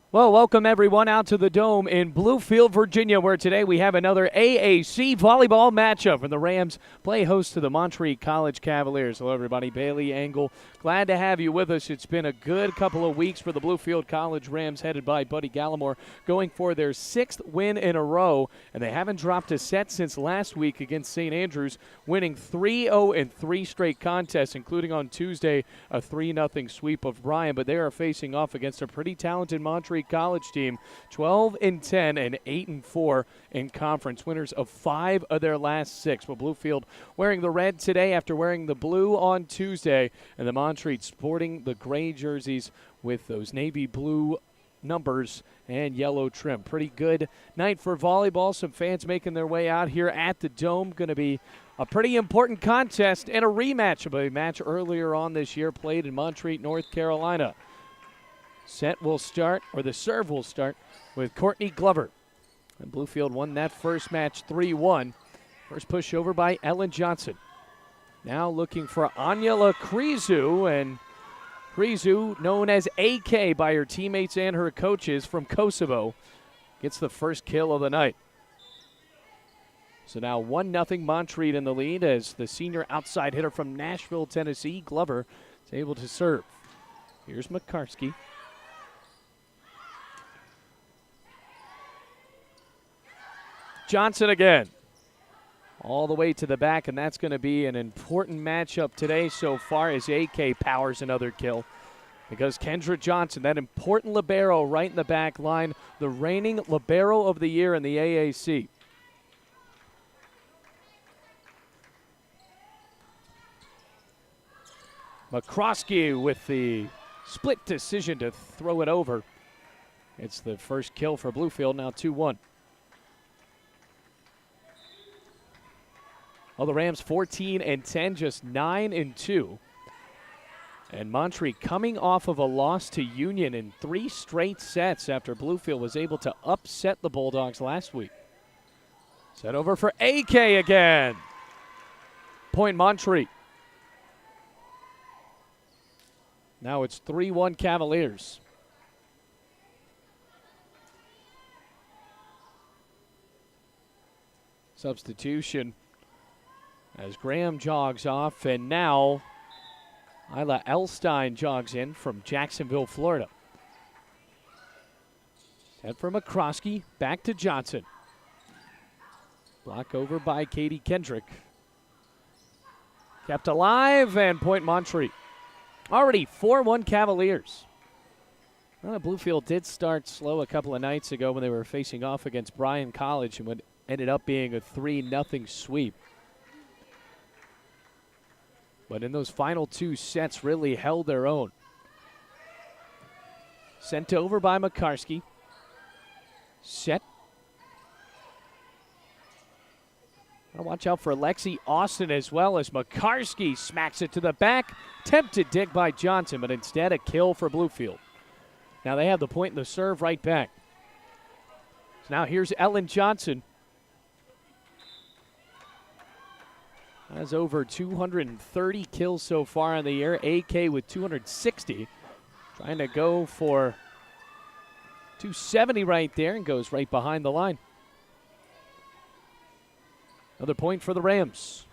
Well, welcome everyone out to the Dome in Bluefield, Virginia, where today we have another AAC volleyball matchup. And the Rams play host to the Montreat College Cavaliers. Hello, everybody. Bailey Engel, glad to have you with us. It's been a good couple of weeks for the Bluefield College Rams, headed by Buddy Gallimore, going for their 6th win in a row. And they haven't dropped a set since last week against St. Andrews, winning 3-0 in 3 straight contests, including on Tuesday a 3-0 sweep of Bryan. But they are facing off against a pretty talented Montreat College team, 12-10 and 8-4 in conference, winners of 5 of their last 6. Well, Bluefield wearing the red today after wearing the blue on Tuesday, and the Montreat sporting the gray jerseys with those navy blue numbers and yellow trim. Pretty good night for volleyball. Some fans making their way out here at the Dome. Going to be a pretty important contest and a rematch of a match earlier on this year played in Montreat, North Carolina. Set will start, or the serve will start, with Courtney Glover. And Bluefield won that first match 3-1. First push over by Ellen Johnson. Now looking for Anjela Krizu, and Krizu, known as AK by her teammates and her coaches from Kosovo, gets the first kill of the night. So now 1-0 Montreat in the lead as the senior outside hitter from Nashville, Tennessee, Glover, is able to serve. Here's Makarski. Johnson again. All the way to the back, and that's going to be an important matchup today so far as AK powers another kill. Because Kendra Johnson, that important libero right in the back line, the reigning libero of the year in the AAC. McCroskey with the split decision to throw it over. It's the first kill for Bluefield, now 2-1. Well, the Rams 14-10, just 9-2. And Montreat coming off of a loss to Union in 3 straight sets after Bluefield was able to upset the Bulldogs last week. Set over for AK again. Point Montreat. Now it's 3-1 Cavaliers. Substitution as Graham jogs off, and now Isla Elstein jogs in from Jacksonville, Florida. Set for McCroskey, back to Johnson. Block over by Katie Kendrick. Kept alive, and point Montreat. Already 4-1 Cavaliers. Well, Bluefield did start slow a couple of nights ago when they were facing off against Bryan College, and what ended up being a 3-0 sweep. But in those final 2 sets really held their own. Sent over by Makarski. Set. Gotta watch out for Lexi Austin as well as Makarski smacks it to the back. Tempted dig by Johnson, but instead a kill for Bluefield. Now they have the point in the serve right back. So now here's Ellen Johnson. Has over 230 kills so far in the year. AK with 260. Trying to go for 270 right there and goes right behind the line. Another point for the Rams.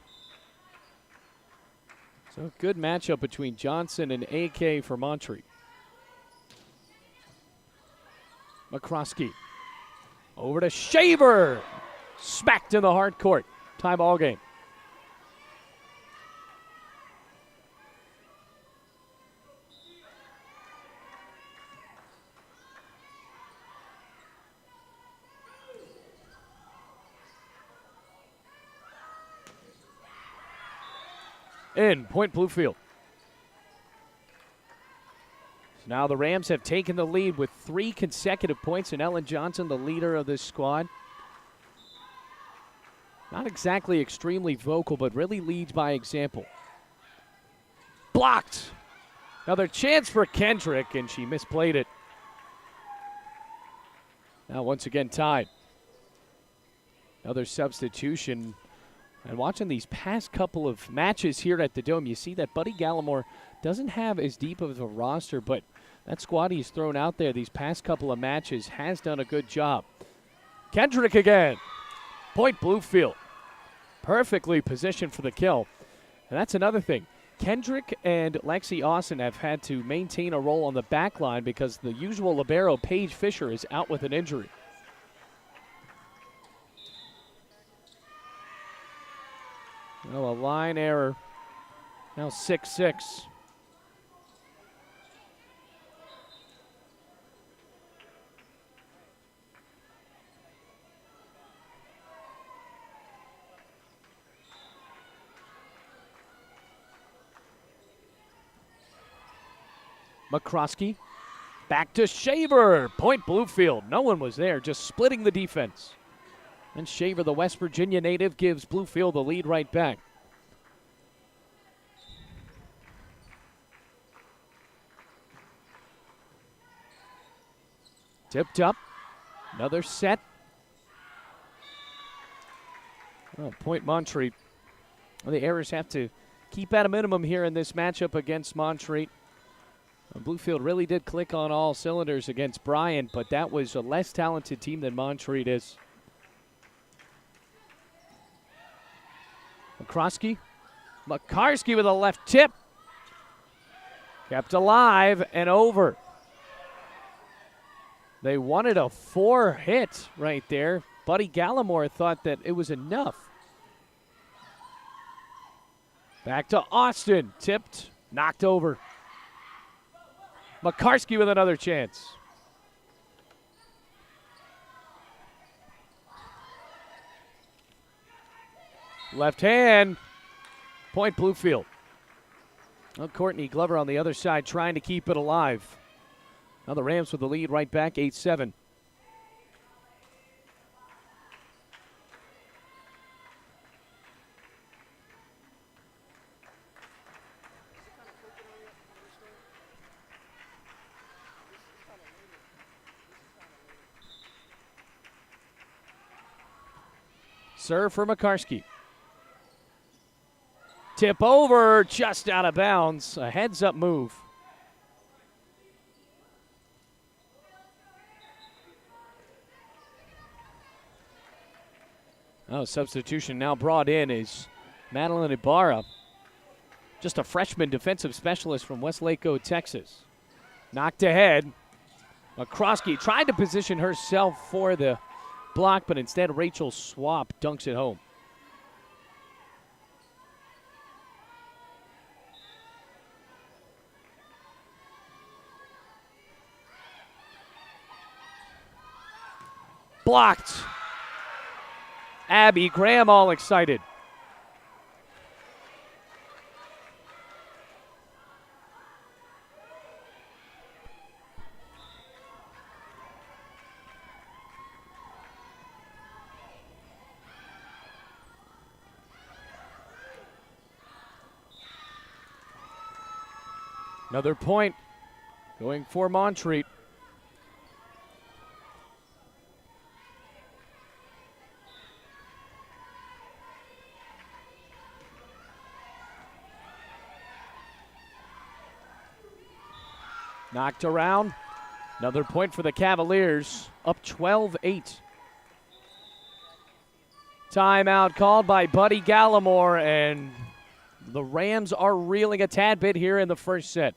So good matchup between Johnson and AK for Montreat. McCroskey. Over to Shaver. Smacked in the hard court. Tie ball game. In, point Bluefield. So now the Rams have taken the lead with 3 consecutive points, and Ellen Johnson, the leader of this squad. Not exactly extremely vocal, but really leads by example. Blocked. Another chance for Kendrick, and she misplayed it. Now once again tied. Another substitution. And watching these past couple of matches here at the Dome, you see that Buddy Gallimore doesn't have as deep of a roster, but That squad he's thrown out there these past couple of matches has done a good job. Kendrick again. Point Bluefield. Perfectly positioned for the kill. And that's another thing. Kendrick and Lexi Austin have had to maintain a role on the back line because the usual libero, Paige Fisher, is out with an injury. Well, a line error. Now 6-6. McCroskey. Back to Shaver. Point Bluefield. No one was there, just splitting the defense. And Shaver, the West Virginia native, gives Bluefield the lead right back. Tipped up. Another set. Oh, point Montreat. Well, the errors have to keep at a minimum here in this matchup against Montreat. Bluefield really did click on all cylinders against Bryant, but that was a less talented team than Montreat is. McCroskey. Makarski with a left tip. Kept alive and over. They wanted a 4-hit right there. Buddy Gallimore thought that it was enough. Back to Austin. Tipped. Knocked over. Makarski with another chance. Left hand. Point Bluefield. Well, Courtney Glover on the other side trying to keep it alive. Now the Rams with the lead right back, 8-7. Serve for Makarski. Tip over, just out of bounds. A heads-up move. Oh, substitution now brought in is Madeline Ibarra. Just a freshman defensive specialist from Westlake, Texas. Knocked ahead. Makarski tried to position herself for the block, but instead Rachel Swap dunks it home. Blocked. Abby Graham all excited. Another point going for Montreat. Knocked around. Another point for the Cavaliers. Up 12-8. Timeout called by Buddy Gallimore, and the Rams are reeling a tad bit here in the first set.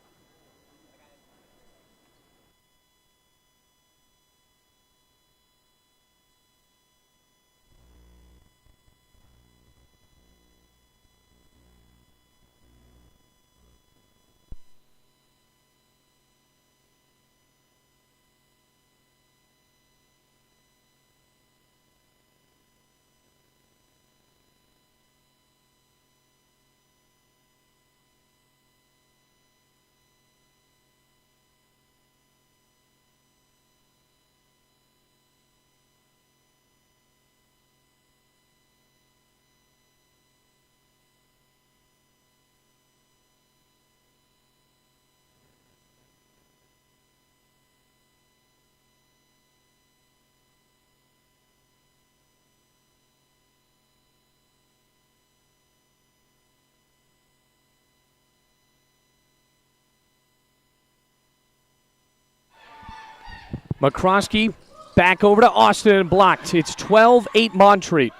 McCroskey back over to Austin and blocked. It's 12-8 Montreat.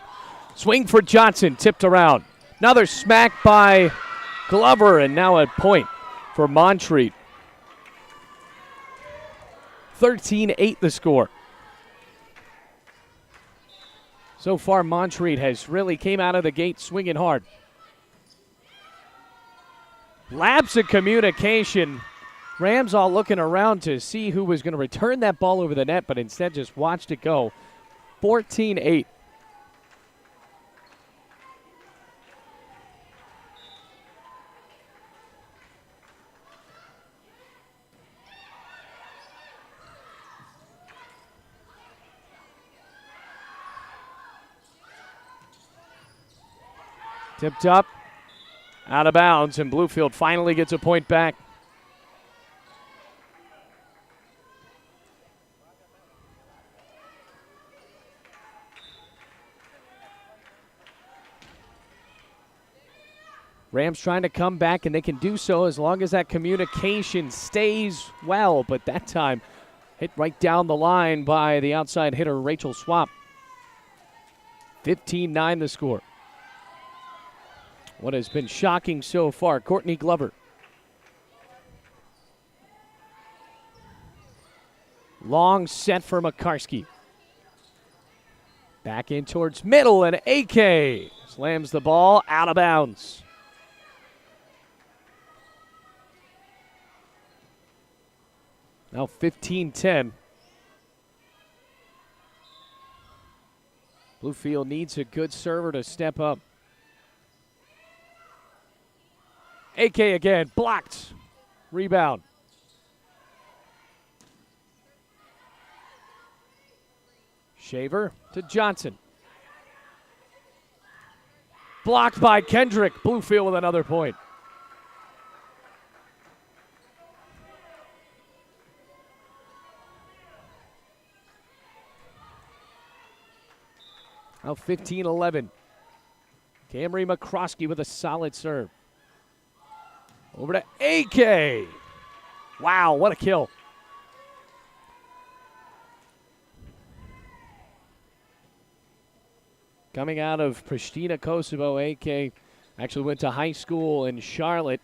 Swing for Johnson, tipped around. Another smack by Glover, and now a point for Montreat. 13-8 the score. So far, Montreat has really came out of the gate swinging hard. Lapse of communication. Rams all looking around to see who was going to return that ball over the net, but instead just watched it go. 14-8. Tipped up, out of bounds, and Bluefield finally gets a point back. Rams trying to come back, and they can do so as long as that communication stays well, but that time hit right down the line by the outside hitter, Rachel Swap. 15-9 the score. What has been shocking so far, Courtney Glover. Long set for McCarsky. Back in towards middle, and AK slams the ball out of bounds. Now 15-10. Bluefield needs a good server to step up. AK again, blocked. Rebound. Shaver to Johnson. Blocked by Kendrick. Bluefield with another point. Now 15-11. Camry McCroskey with a solid serve. Over to AK. Wow, what a kill. Coming out of Pristina, Kosovo, AK actually went to high school in Charlotte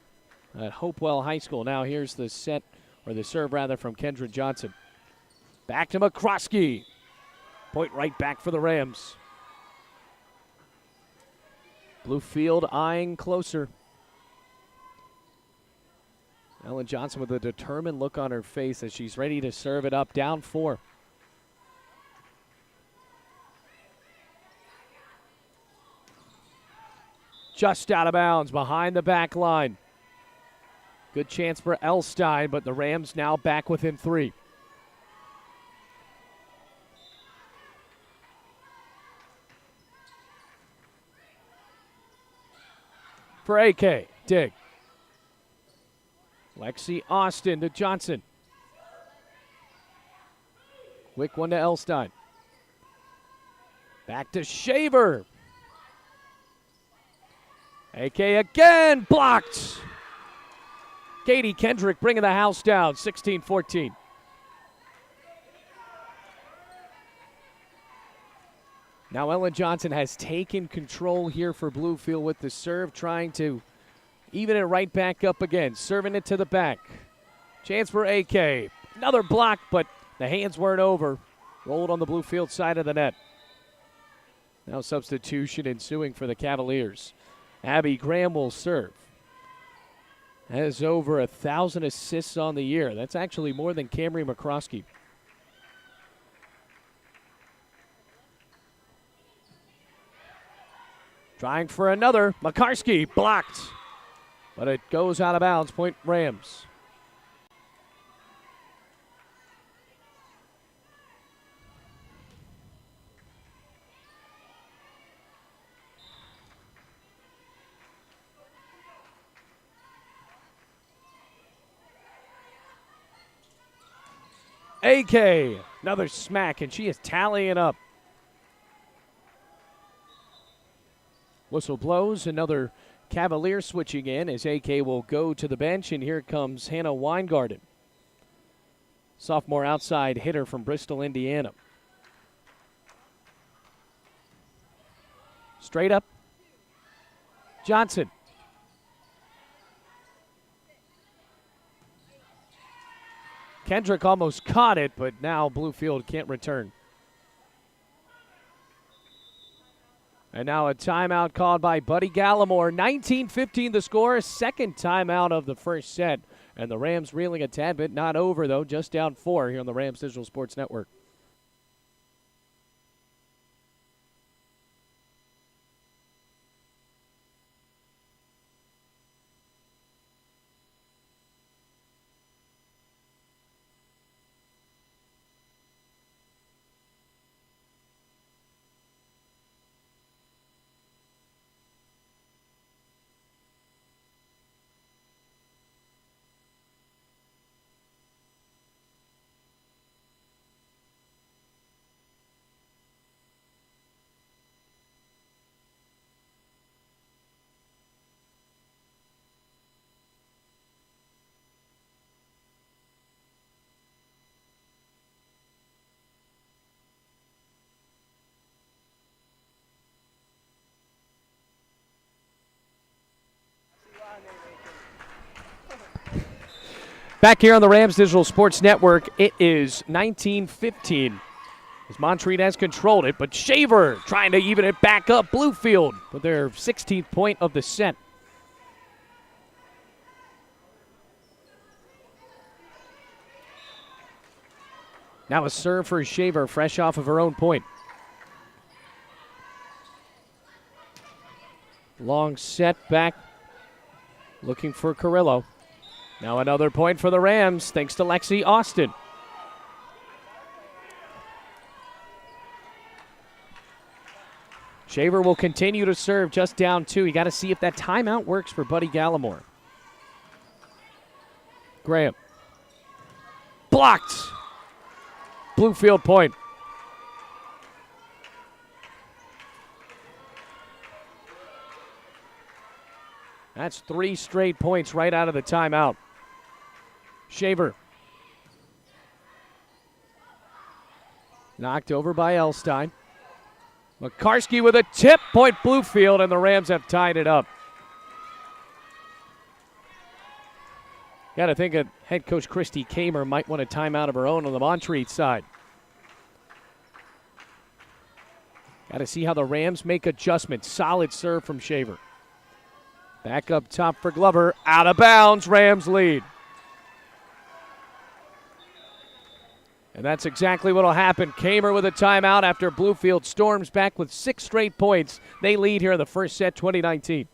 at Hopewell High School. Now here's the set, or the serve rather, from Kendra Johnson. Back to McCroskey. Point right back for the Rams. Bluefield eyeing closer. Ellen Johnson with a determined look on her face as she's ready to serve it up. Down 4. Just out of bounds behind the back line. Good chance for Elstein, but the Rams now back within 3. For AK, dig. Lexi Austin to Johnson. Quick one to Elstein. Back to Shaver. AK again, blocked. Katie Kendrick bringing the house down, 16-14. Now Ellen Johnson has taken control here for Bluefield with the serve, trying to even it right back up again, serving it to the back. Chance for AK. Another block, but the hands weren't over. Rolled on the Bluefield side of the net. Now substitution ensuing for the Cavaliers. Abby Graham will serve. Has over 1,000 assists on the year. That's actually more than Camry McCroskey. Trying for another. McCarsky blocked. But it goes out of bounds. Point Rams. AK, another smack, and she is tallying up. Whistle blows, another Cavalier switching in as AK will go to the bench, and here comes Hannah Weingarten. sophomore outside hitter from Bristol, Indiana. Straight up. Johnson. Kendrick almost caught it, but now Bluefield can't return. And now a timeout called by Buddy Gallimore. 19-15 the score, second timeout of the first set. And the Rams reeling a tad bit, not over though, just down 4 here on the Rams Digital Sports Network. Back here on the Rams Digital Sports Network, it is 19-15 as Montreat has controlled it, but Shaver trying to even it back up. Bluefield with their 16th point of the set. Now a serve for Shaver, fresh off of her own point. Long set back, looking for Carrillo. Now another point for the Rams, thanks to Lexi Austin. Shaver will continue to serve, just down 2. You got to see if that timeout works for Buddy Gallimore. Graham. Blocked. Bluefield point. That's 3 straight points right out of the timeout. Shaver. Knocked over by Elstein. McCarskey with a tip, point Bluefield, and the Rams have tied it up. Got to think that head coach Christy Kamer might want a timeout of her own on the Montreat side. Got to see how the Rams make adjustments. Solid serve from Shaver. Back up top for Glover. Out of bounds. Rams lead. And that's exactly what will happen. Kamer with a timeout after Bluefield storms back with 6 straight points. They lead here in the first set, 2019.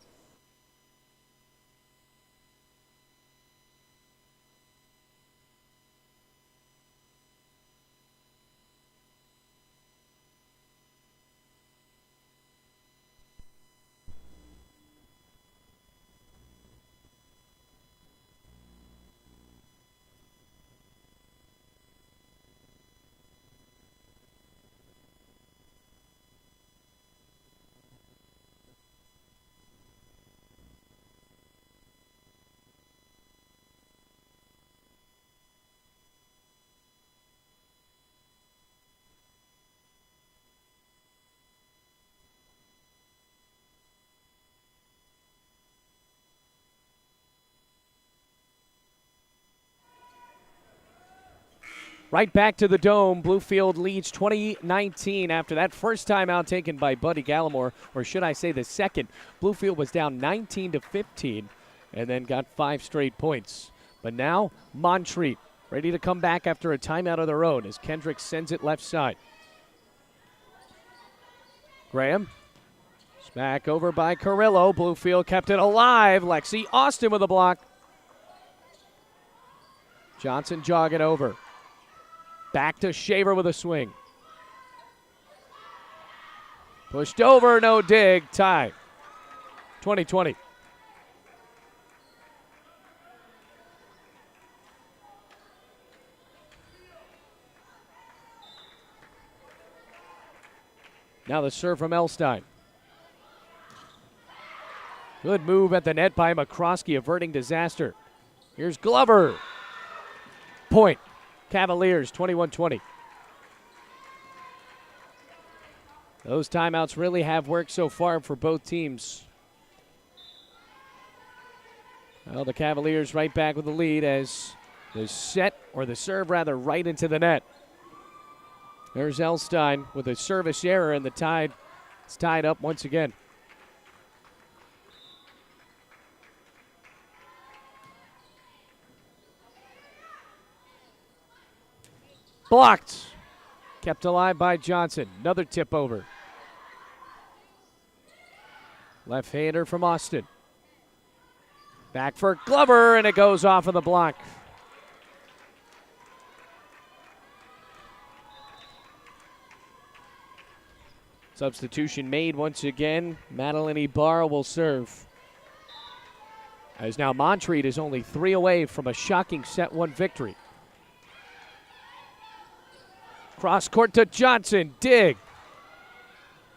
Right back to the Dome. Bluefield leads 2019 after that first timeout taken by Buddy Gallimore, or should I say the second. Bluefield was down 19-15 and then got 5 straight points. But now Montreat ready to come back after a timeout of their own as Kendrick sends it left side. Graham. Back over by Carrillo. Bluefield kept it alive. Lexi Austin with a block. Johnson jogging over. Back to Shaver with a swing. Pushed over, no dig, tie. 20-20. Now the serve from Elstein. Good move at the net by McCroskey, averting disaster. Here's Glover. Point. Cavaliers 21-20. Those timeouts really have worked so far for both teams. Well, the Cavaliers right back with the lead as the serve right into the net. There's Elstein with a service error, and it's tied up once again. Blocked. Kept alive by Johnson. Another tip over. Left-hander from Austin. Back for Glover, and it goes off of the block. Substitution made once again. Madeline Ibarra will serve. As now Montreat is only 3 away from a shocking set 1 victory. Cross court to Johnson. Dig.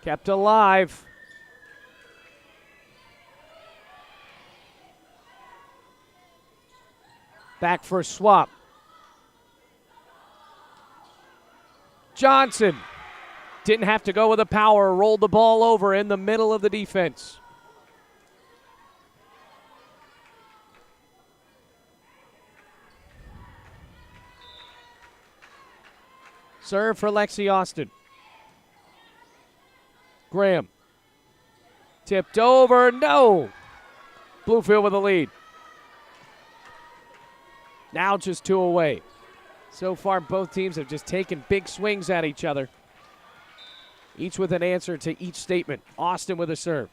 Kept alive. Back for a swap. Johnson didn't have to go with the power. Rolled the ball over in the middle of the defense. Serve for Lexi Austin. Graham. Tipped over. No. Bluefield with the lead. Now just 2 away. So far, both teams have just taken big swings at each other. Each with an answer to each statement. Austin with a serve.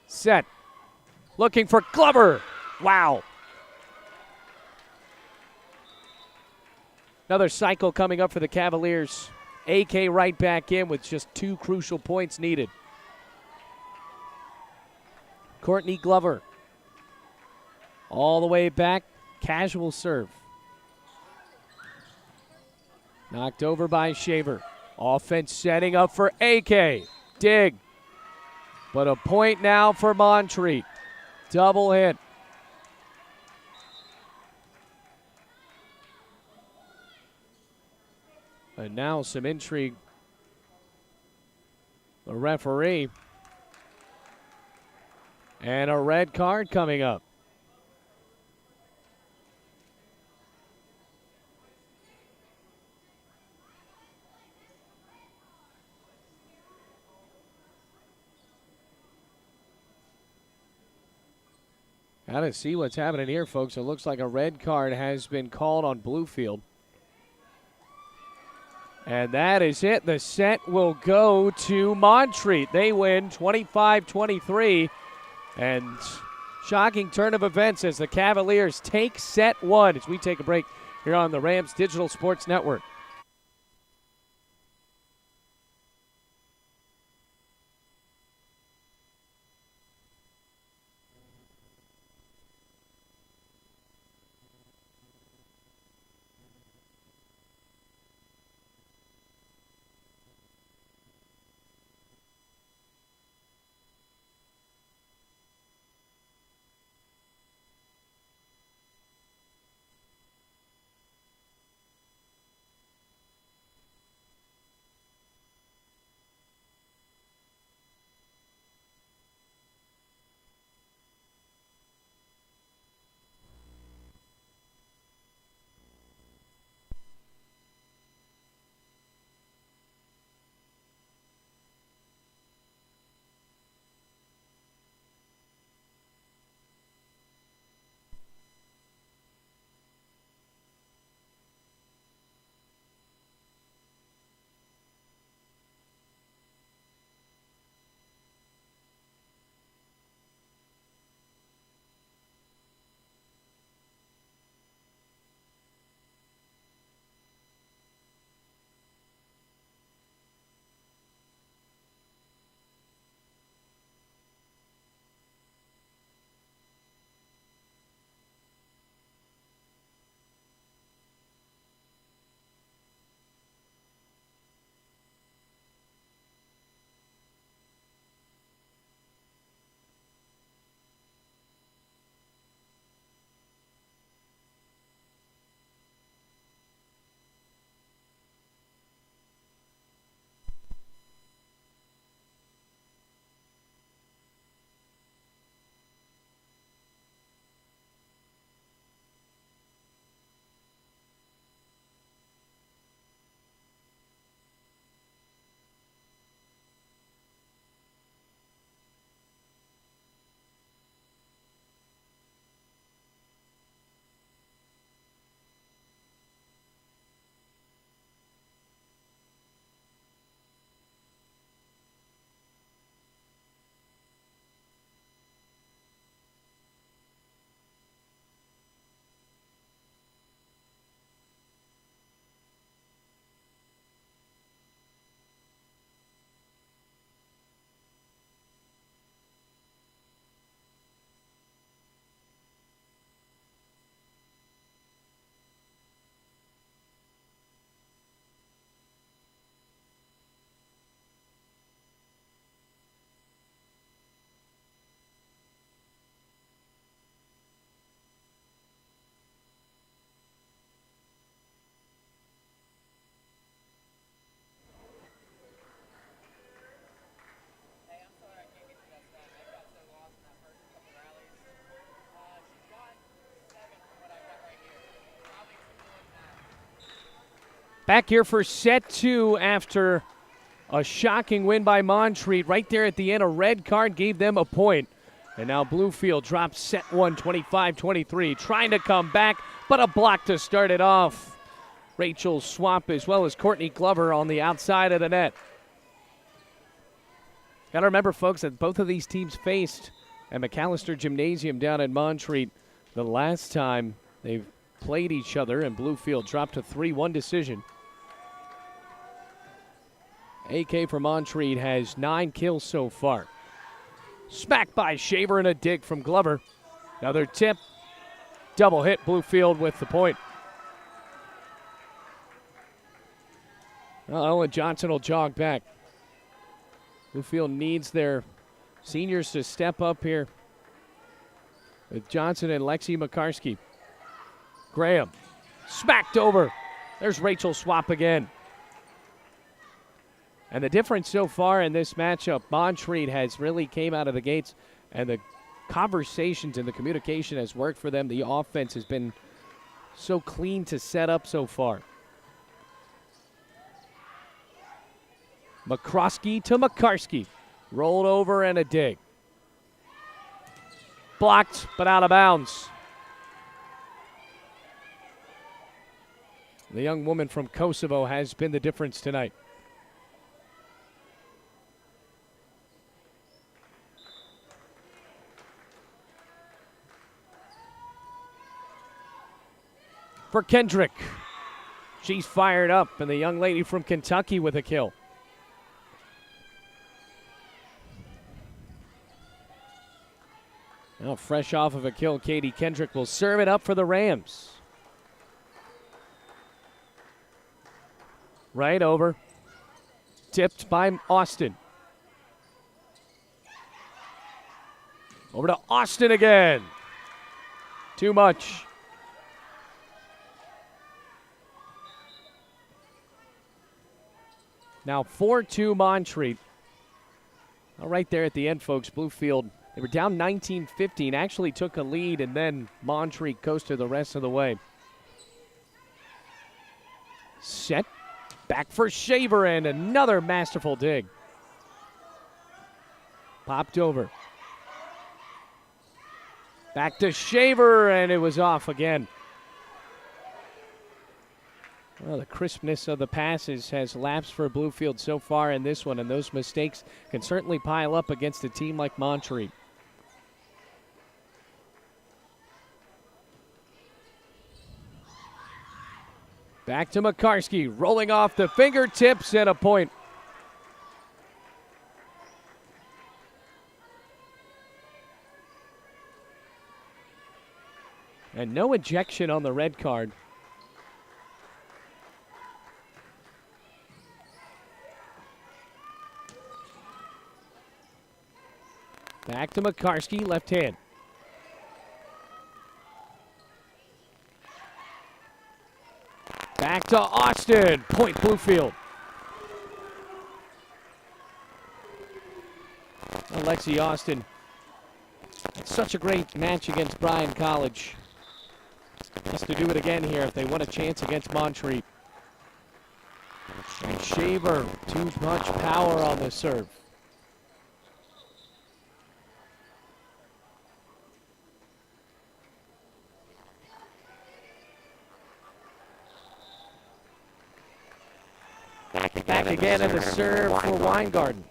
Set. Looking for Glover. Wow. Another cycle coming up for the Cavaliers. AK right back in with just 2 crucial points needed. Courtney Glover. All the way back. Casual serve. Knocked over by Shaver. Offense setting up for AK. Dig. But a point now for Montreat. Double hit. And now some intrigue. The referee. And a red card coming up. Gotta see what's happening here, folks. It looks like a red card has been called on Bluefield. And that is it. The set will go to Montreat. They win 25-23. And shocking turn of events as the Cavaliers take set 1 as we take a break here on the Rams Digital Sports Network. Back here for set 2 after a shocking win by Montreat. Right there at the end, a red card gave them a point. And now Bluefield drops set 1, 25-23, trying to come back, but a block to start it off. Rachel Swap as well as Courtney Glover on the outside of the net. Got to remember, folks, that both of these teams faced at McAllister Gymnasium down in Montreat the last time they've played each other, and Bluefield dropped a 3-1 decision. AK for Montreat has 9 kills so far. Smacked by Shaver and a dig from Glover. Another tip. Double hit, Bluefield with the point. Well, Ellen Johnson will jog back. Bluefield needs their seniors to step up here with Johnson and Lexi McCarskey. Graham smacked over. There's Rachel Swap again. And the difference so far in this matchup, Montreat has really came out of the gates, and the conversations and the communication has worked for them. The offense has been so clean to set up so far. McCroskey to McCarskey. Rolled over and a dig. Blocked, but out of bounds. The young woman from Kosovo has been the difference tonight. For Kendrick. She's fired up, and the young lady from Kentucky with a kill. Now fresh off of a kill, Katie Kendrick will serve it up for the Rams. Right over. Tipped by Austin. Over to Austin again. Too much. Now 4-2 Montreat. Well, right there at the end, folks, Bluefield, they were down 19-15, actually took a lead, and then Montreat coasted the rest of the way. Set. Back for Shaver, and another masterful dig. Popped over. Back to Shaver, and it was off again. Well, the crispness of the passes has lapsed for Bluefield so far in this one, and those mistakes can certainly pile up against a team like Montreat. Back to McCarskey, rolling off the fingertips and a point. And no ejection on the red card. Back to McCarskey, left hand. Back to Austin, point Bluefield. Alexi Austin, such a great match against Bryan College. Has to do it again here if they want a chance against Montreat. And Shaver, too much power on the serve. Back again in the serve for Weingarten.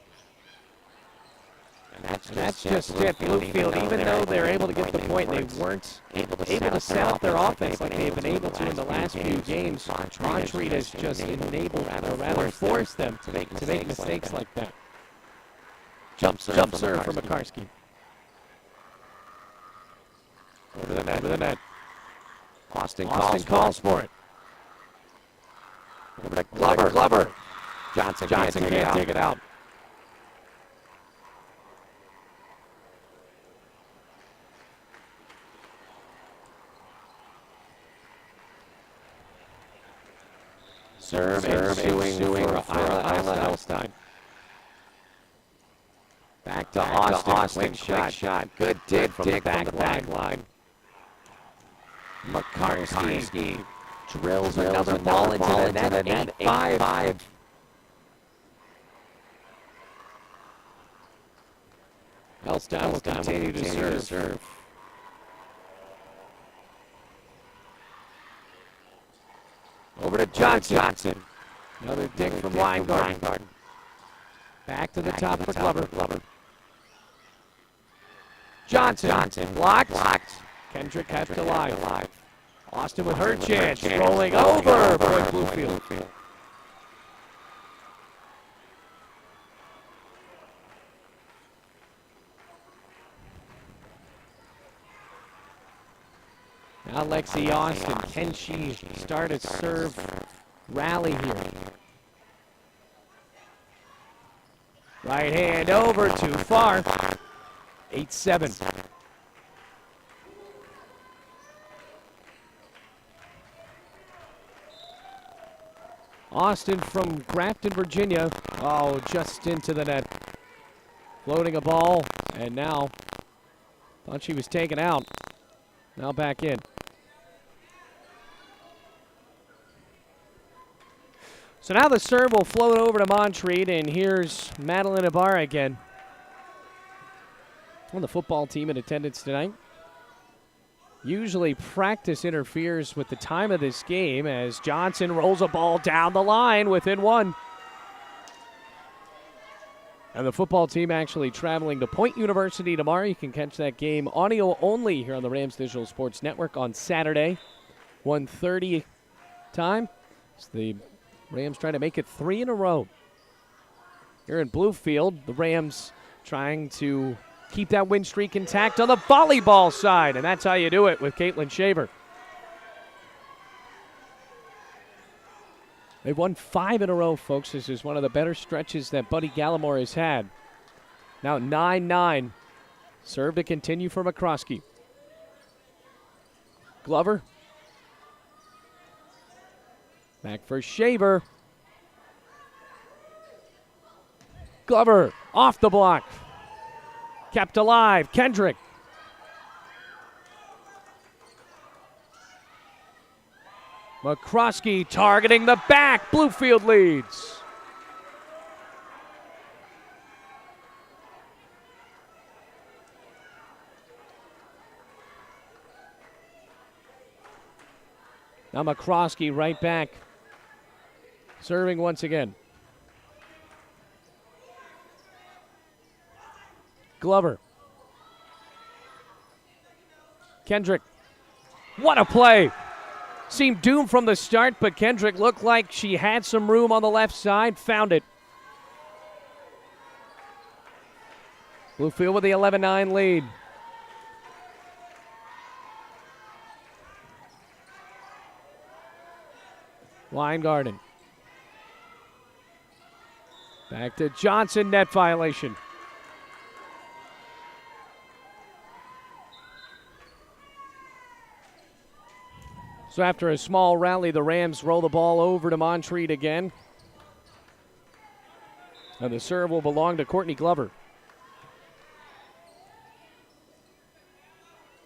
And that's just it. Bluefield, even though they're able to get the point, they weren't able to set up their offense like they've been able to in the last few games. Montreat has just enabled, or rather forced them to make mistakes like that. Jump serve for McCarskey. Over the net. Austin calls for it. Over to Glover. Johnson can't take it out. Serve ensuing for Isla Elstein. Back to Austin. Quick shot. Good dig from the back line. McCarskey drills another ball into the net. 8-5. Hellstein will continue to serve. Over to Johnson. Another dig from Weingarten. Back to the top for Glover. Johnson. Blocked. Kendrick has to lie. Austin with her chance. Rolling over. Point Bluefield. Now Lexi Austin, can she start a serve rally here? Right hand over, too far. 8-7. Austin from Grafton, Virginia. Oh, just into the net. Floating a ball, and now thought she was taken out. Now back in. So now the serve will float over to Montreat, and here's Madeline Ibarra again. On the football team in attendance tonight. Usually practice interferes with the time of this game as Johnson rolls a ball down the line within one. And the football team actually traveling to Point University tomorrow. You can catch that game audio only here on the Rams Digital Sports Network on Saturday, 1:30 time. It's the Rams trying to make it 3 in a row. Here in Bluefield, the Rams trying to keep that win streak intact on the volleyball side, and that's how you do it with Caitlin Shaver. They've won 5 in a row, folks. This is one of the better stretches that Buddy Gallimore has had. Now 9-9. Serve to continue for McCroskey. Glover. Back for Shaver. Glover off the block. Kept alive. Kendrick. McCroskey targeting the back. Bluefield leads. Now McCroskey right back. Serving once again. Glover. Kendrick. What a play. Seemed doomed from the start, but Kendrick looked like she had some room on the left side. Found it. Bluefield with the 11-9 lead. Weingarten. Back to Johnson, net violation. So after a small rally, the Rams roll the ball over to Montreat again. And the serve will belong to Courtney Glover.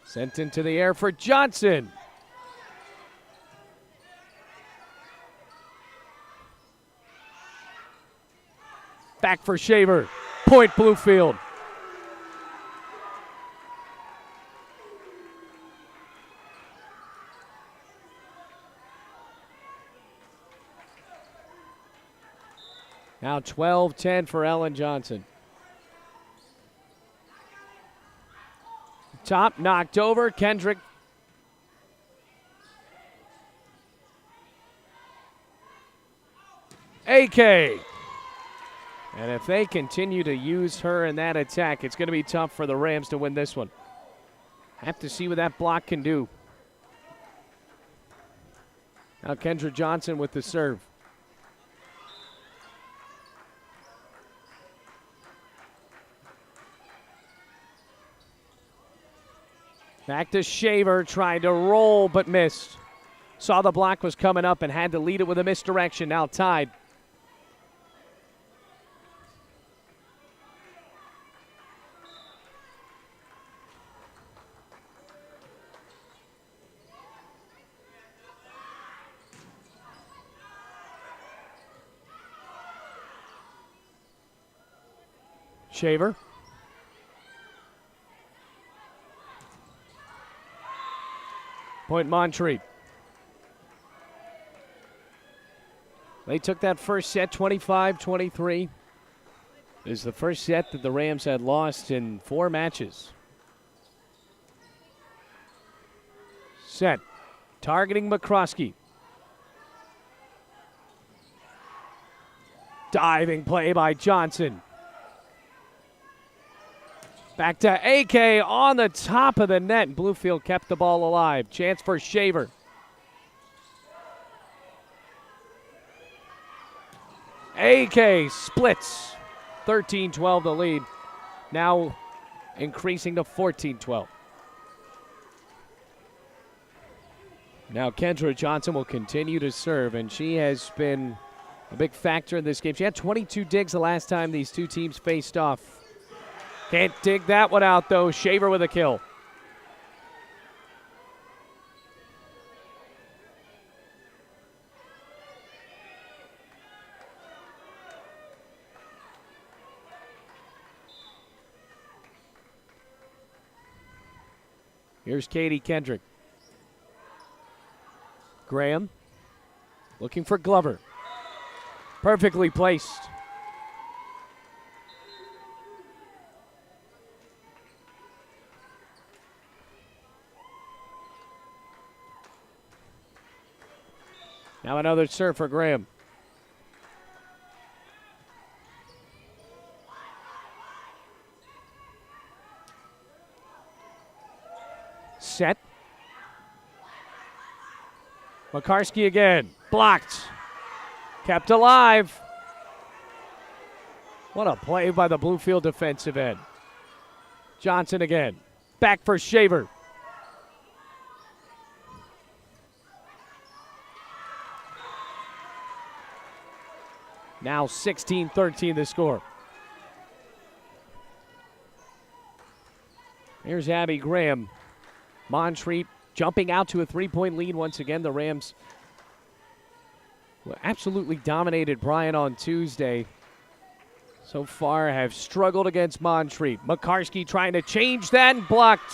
Sent into the air for Johnson. Back for Shaver. Point Bluefield. Now 12-10 for Ellen Johnson. Top knocked over. Kendrick. AK. And if they continue to use her in that attack, it's going to be tough for the Rams to win this one. Have to see what that block can do. Now Kendra Johnson with the serve. Back to Shaver, tried to roll but missed. Saw the block was coming up and had to lead it with a misdirection. Now tied. Shaver. Point Montreat. They took that first set 25-23. It is the first set that the Rams had lost in 4 matches. Set. Targeting McCroskey. Diving play by Johnson. Back to AK on the top of the net. Bluefield kept the ball alive. Chance for Shaver. AK splits. 13-12 the lead. Now increasing to 14-12. Now Kendra Johnson will continue to serve, and she has been a big factor in this game. She had 22 digs the last time these two teams faced off. Can't dig that one out, though. Shaver with a kill. Here's Katie Kendrick. Graham looking for Glover. Perfectly placed. Now another serve for Graham. Set. Makarski again. Blocked. Kept alive. What a play by the Bluefield defensive end. Johnson again. Back for Shaver. Now 16-13 the score. Here's Abby Graham. Montreat jumping out to a 3-point lead once again. The Rams absolutely dominated Bryant on Tuesday. So far have struggled against Montreat. Makarski trying to change that and blocked.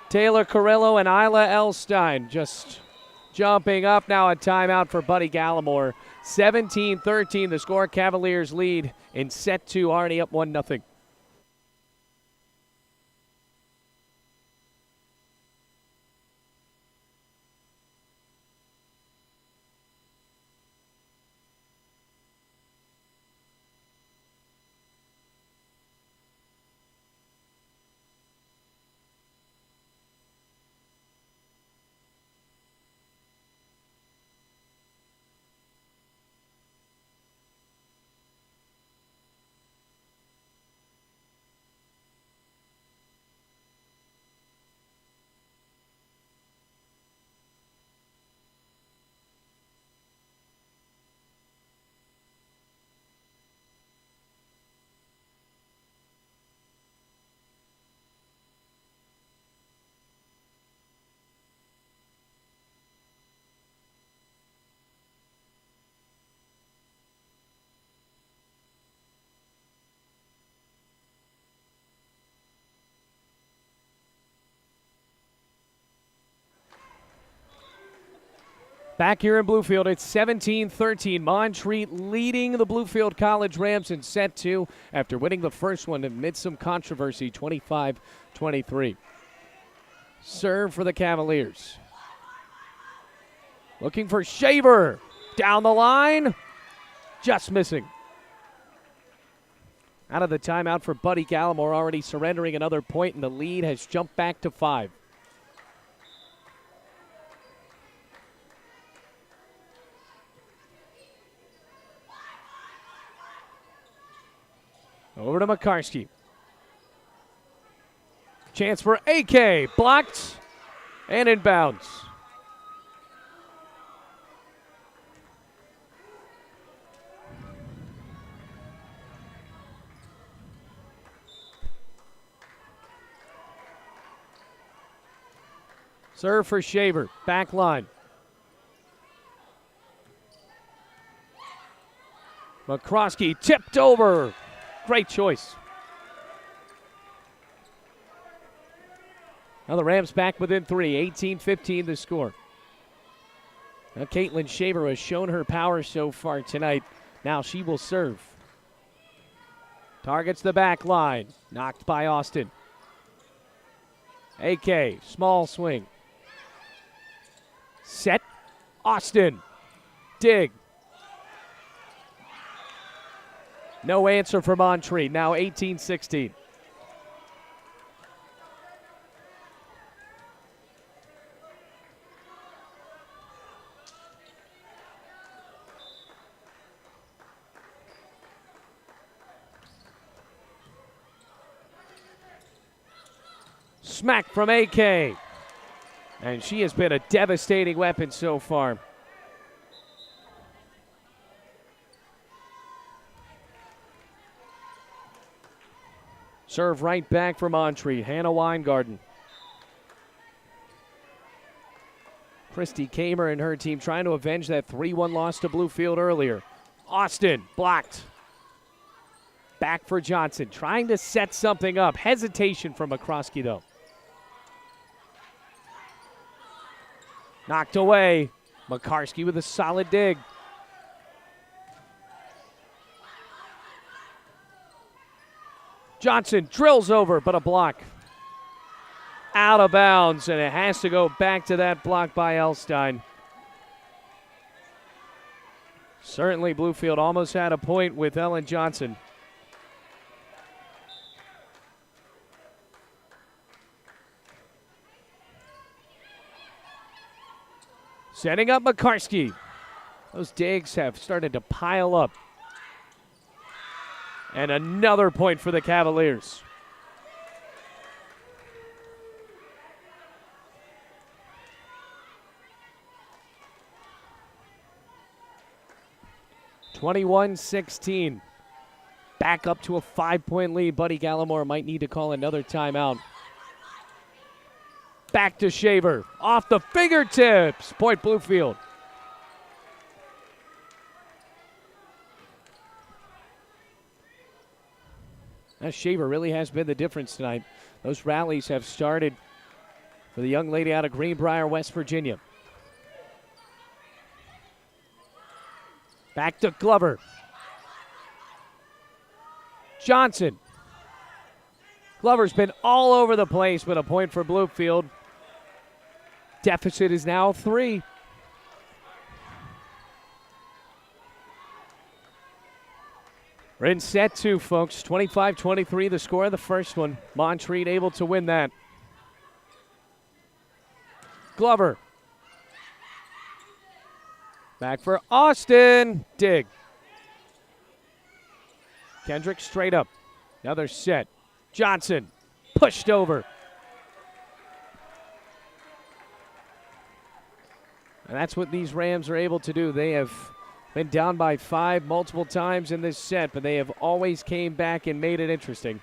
Taylor Carrillo and Isla Elstein just jumping up. Now a timeout for Buddy Gallimore. 17-13 the score. Cavaliers lead in set 2, already up 1-0. Back here in Bluefield, it's 17-13. Montreat leading the Bluefield College Rams in set 2 after winning the first one amid some controversy, 25-23. Serve for the Cavaliers. Looking for Shaver. Down the line. Just missing. Out of the timeout for Buddy Gallimore, already surrendering another point, and the lead has jumped back to 5. Over to Makarski. Chance for AK. Blocked and inbounds. Serve for Shaver. Back line. McCroskey tipped over. Great choice. Now the Rams back within 3, 18-15 the score. Now Caitlin Shaver has shown her power so far tonight. Now she will serve. Targets the back line. Knocked by Austin. AK, small swing. Set. Austin. Dig. No answer for Montreat. Now 18-16. Smack from AK. And she has been a devastating weapon so far. Serve right back for Montreat. Hannah Weingarten. Christy Kamer and her team trying to avenge that 3-1 loss to Bluefield earlier. Austin blocked. Back for Johnson. Trying to set something up. Hesitation from McCroskey though. Knocked away. Makarski with a solid dig. Johnson drills over, but a block. Out of bounds, and it has to go back to that block by Elstein. Certainly Bluefield almost had a point with Ellen Johnson. Setting up Makarski. Those digs have started to pile up. And another point for the Cavaliers. (21-16). Back up to a 5-point lead. Buddy Gallimore might need to call another timeout. Back to Shaver. Off the fingertips. Point Bluefield. That Shaver really has been the difference tonight. Those rallies have started for the young lady out of Greenbrier, West Virginia. Back to Glover. Johnson. Glover's been all over the place with a point for Bluefield. Deficit is now 3. We're in set 2, folks. 25-23, the score of the first one. Montreat able to win that. Glover. Back for Austin. Dig. Kendrick straight up. Another set. Johnson pushed over. And that's what these Rams are able to do. They have been down by 5 multiple times in this set, but they have always came back and made it interesting.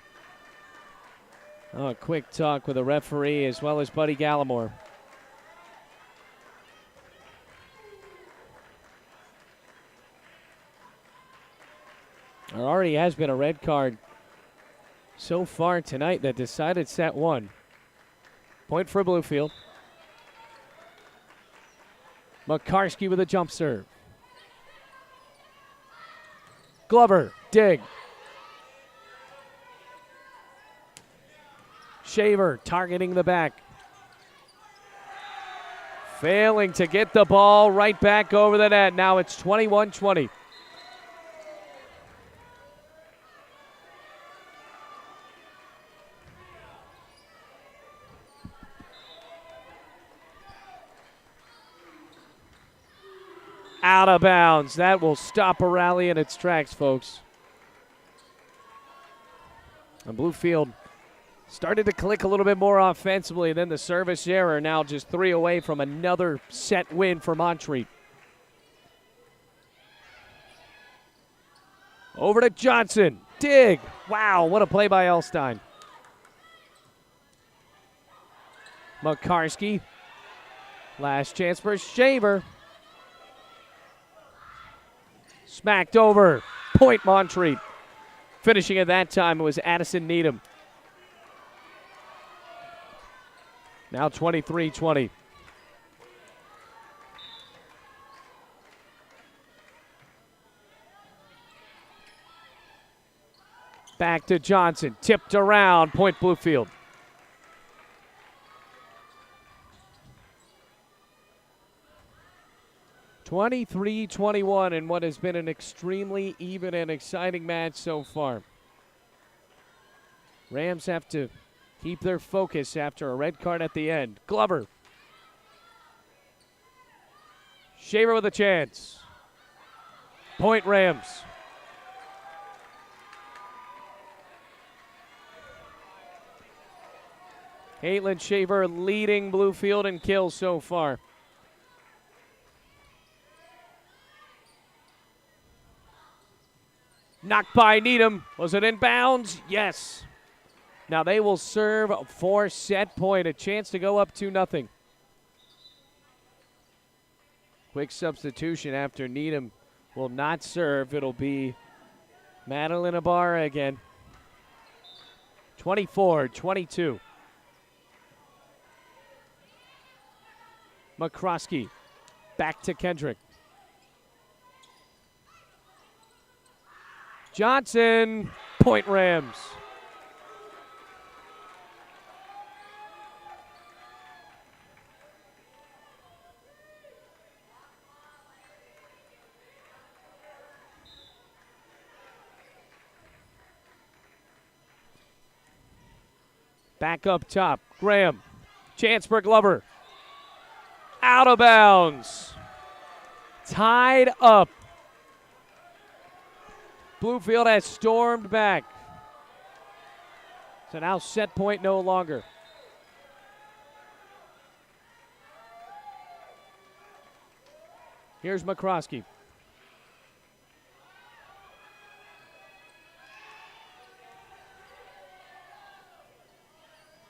Oh, a quick talk with a referee as well as Buddy Gallimore. There already has been a red card so far tonight that decided set 1. Point for Bluefield. Makarski with a jump serve. Glover, dig. Shaver targeting the back. Failing to get the ball right back over the net. Now it's 21-20. Out of bounds. That will stop a rally in its tracks, folks. And Bluefield started to click a little bit more offensively, then the service error. Now just 3 away from another set win for Montreat. Over to Johnson. Dig. Wow, what a play by Elstein. Makarski. Last chance for Shaver. Smacked over. Point Montreat. Finishing at that time, it was Addison Needham. Now 23-20. Back to Johnson, tipped around, point Bluefield. (23-21) in what has been an extremely even and exciting match so far. Rams have to keep their focus after a red card at the end. Glover. Shaver with a chance. Point Rams. Caitlin Shaver leading Bluefield in kills so far. Knocked by Needham. Was it in bounds? Yes. Now they will serve for set point. A chance to go up 2-0. Quick substitution after Needham will not serve. It'll be Madeline Ibarra again. 24-22. McCroskey back to Kendrick. Johnson, point Rams. Back up top, Graham. Chance for Glover. Out of bounds. Tied up. Bluefield has stormed back. So now set point no longer. Here's McCroskey.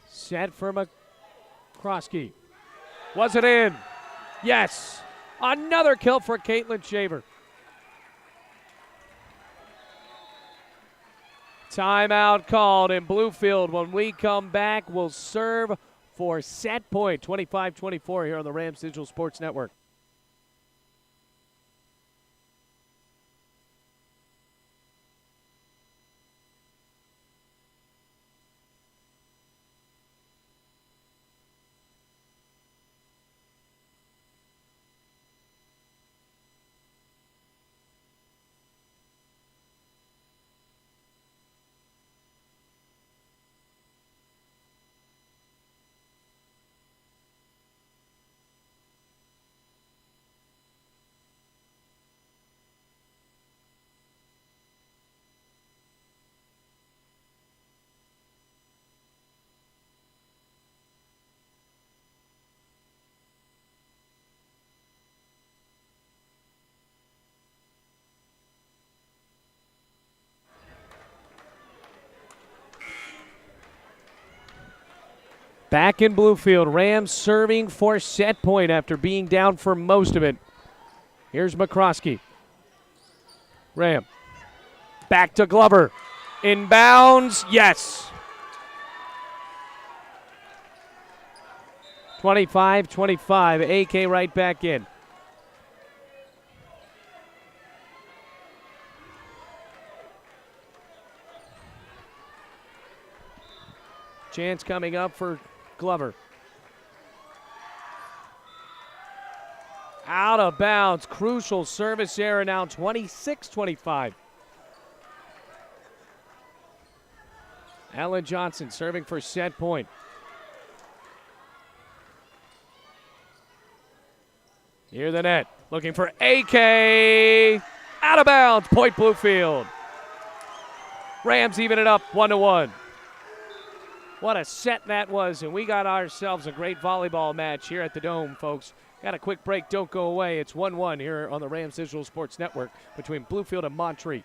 Set for McCroskey. Was it in? Yes. Another kill for Caitlin Shaver. Timeout called in Bluefield. When we come back, we'll serve for set point. 25-24 here on the Rams Digital Sports Network. Back in Bluefield, Rams serving for set point after being down for most of it. Here's McCroskey. Ram. Back to Glover. Inbounds, yes. 25-25, AK right back in. Chance coming up for Glover. Out of bounds. Crucial service error now. 26-25. Ellen Johnson serving for set point. Near the net. Looking for AK. Out of bounds. Point Bluefield. Rams even it up 1-1. What a set that was, and we got ourselves a great volleyball match here at the Dome, folks. Got a quick break, don't go away. It's 1-1 here on the Rams Digital Sports Network between Bluefield and Montreat.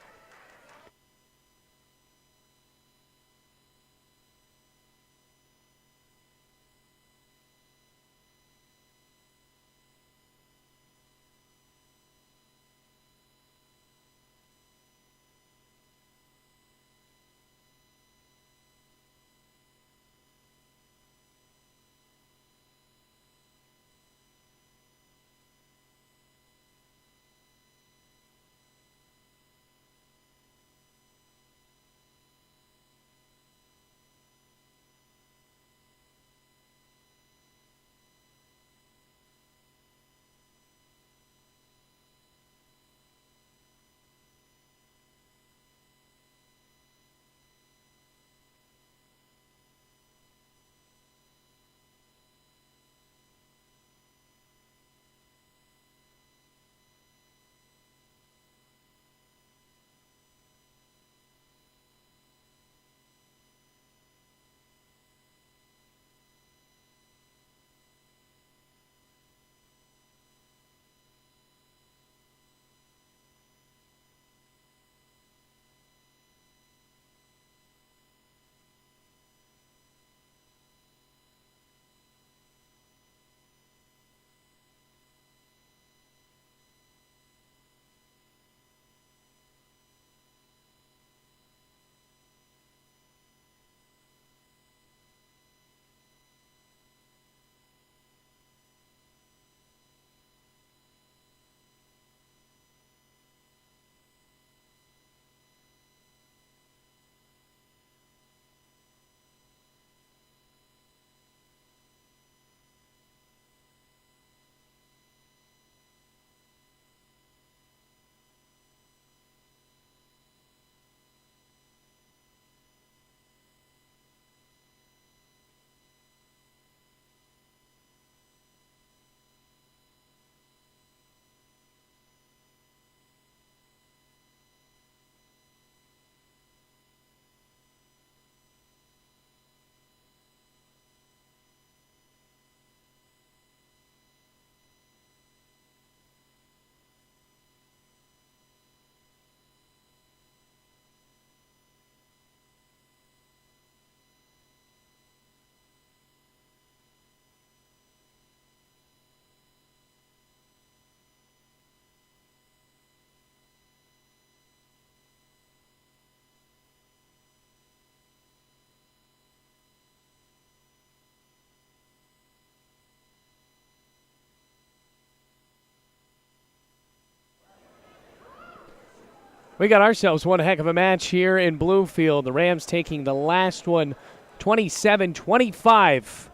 We got ourselves one heck of a match here in Bluefield. The Rams taking the last one 27-25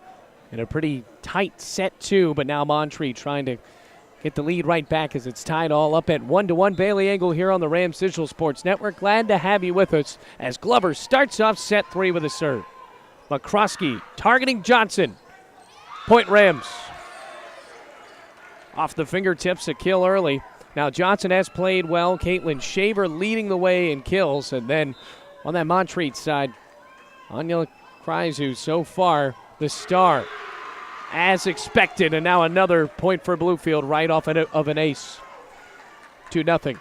in a pretty tight set too, but now Montreat trying to get the lead right back as it's tied all up at 1-1. Bailey Engel here on the Rams Digital Sports Network. Glad to have you with us as Glover starts off set 3 with a serve. McCroskey targeting Johnson. Point Rams. Off the fingertips, a kill early. Now Johnson has played well. Caitlin Shaver leading the way in kills. And then on that Montreat side, Anya Kryzu so far the star. As expected, and now another point for Bluefield right off of an ace. 2-0.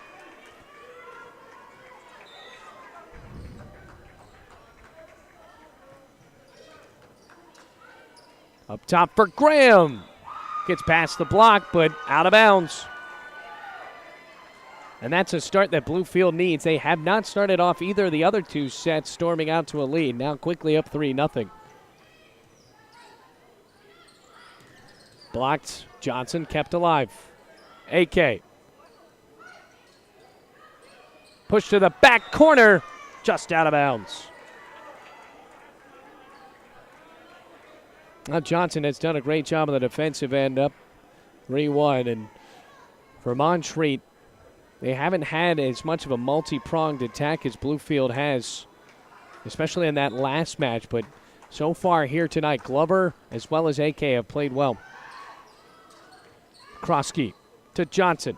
Up top for Graham. Gets past the block, but out of bounds. And that's a start that Bluefield needs. They have not started off either of the other two sets storming out to a lead. Now quickly up 3-0. Blocked. Johnson kept alive. AK. Push to the back corner. Just out of bounds. Now Johnson has done a great job on the defensive end, up 3-1. And for Montreat, they haven't had as much of a multi-pronged attack as Bluefield has, especially in that last match. But so far here tonight, Glover as well as AK have played well. Krosky to Johnson.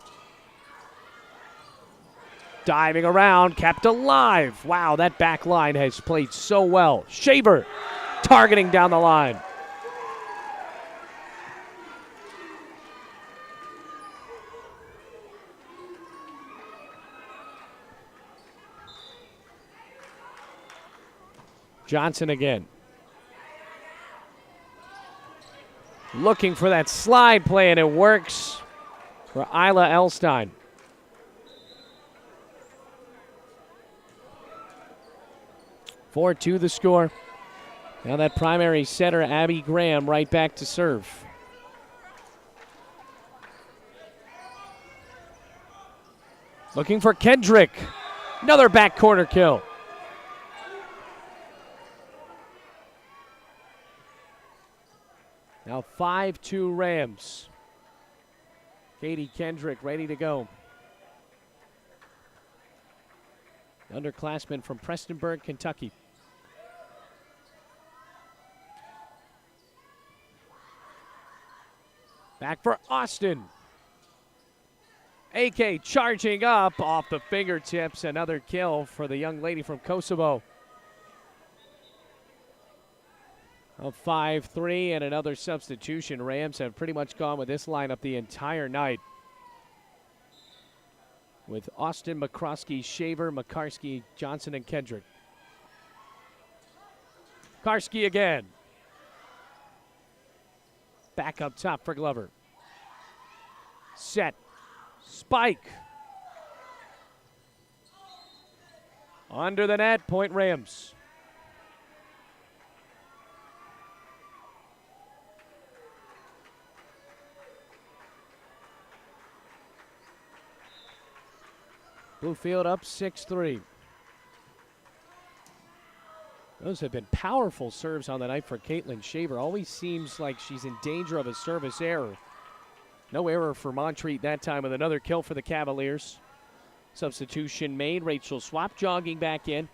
Diving around, kept alive. Wow, that back line has played so well. Shaver targeting down the line. Johnson again. Looking for that slide play, and it works for Isla Elstein. Four to the score. Now that primary setter, Abby Graham, right back to serve. Looking for Kendrick. Another back corner kill. Now 5-2 Rams. Katie Kendrick ready to go. Underclassman from Prestonburg, Kentucky. Back for Austin. AK charging up off the fingertips. Another kill for the young lady from Kosovo. A 5-3 and another substitution. Rams have pretty much gone with this lineup the entire night. With Austin, McCroskey, Shaver, Makarski, Johnson, and Kendrick. Karski again. Back up top for Glover. Set. Spike. Under the net, point Rams. Bluefield up 6-3. Those have been powerful serves on the night for Caitlin Shaver. Always seems like she's in danger of a service error. No error for Montreat that time with another kill for the Cavaliers. Substitution made. Rachel Swap jogging back in.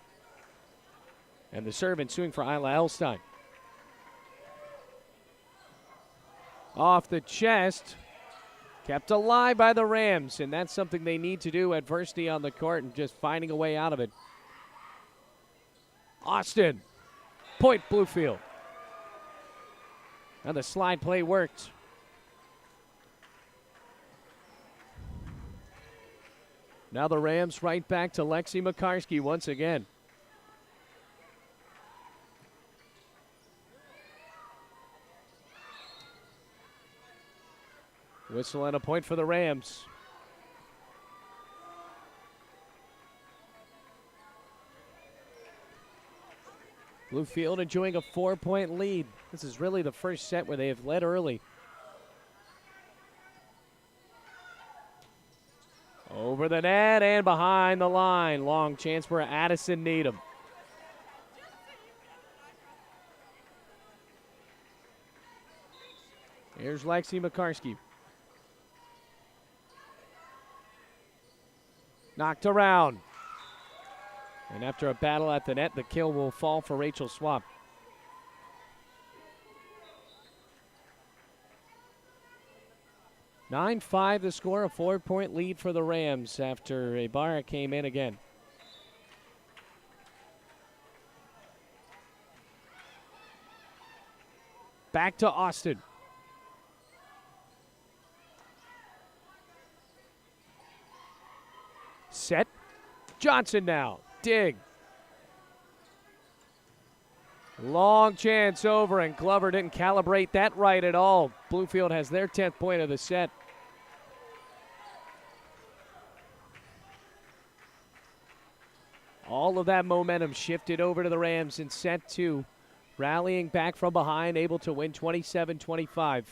And the serve ensuing for Isla Elstein. Off the chest. Kept alive by the Rams, and that's something they need to do. Adversity on the court and just finding a way out of it. Austin. Point Bluefield. And the slide play worked. Now the Rams right back to Lexi Makarski once again. Whistle and a point for the Rams. Bluefield enjoying a 4-point lead. This is really the first set where they have led early. Over Over the net and behind the line. Long chance for Addison Needham. Here's Lexi McCarskey. Knocked around. And after a battle at the net, the kill will fall for Rachel Swap. (9-5) the score, a 4-point lead for the Rams after Ibarra came in again. Back to Austin. Set. Johnson now. Dig. Long chance over, and Glover didn't calibrate that right at all. Bluefield has their 10th point of the set. All of that momentum shifted over to the Rams in set 2. Rallying back from behind, able to win 27-25.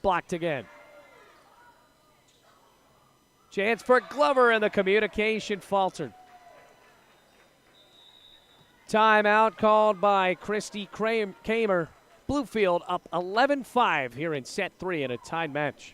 Blocked again. Chance for Glover, and the communication faltered. Timeout called by Christy Kamer. Bluefield up 11-5 here in set 3 in a tied match.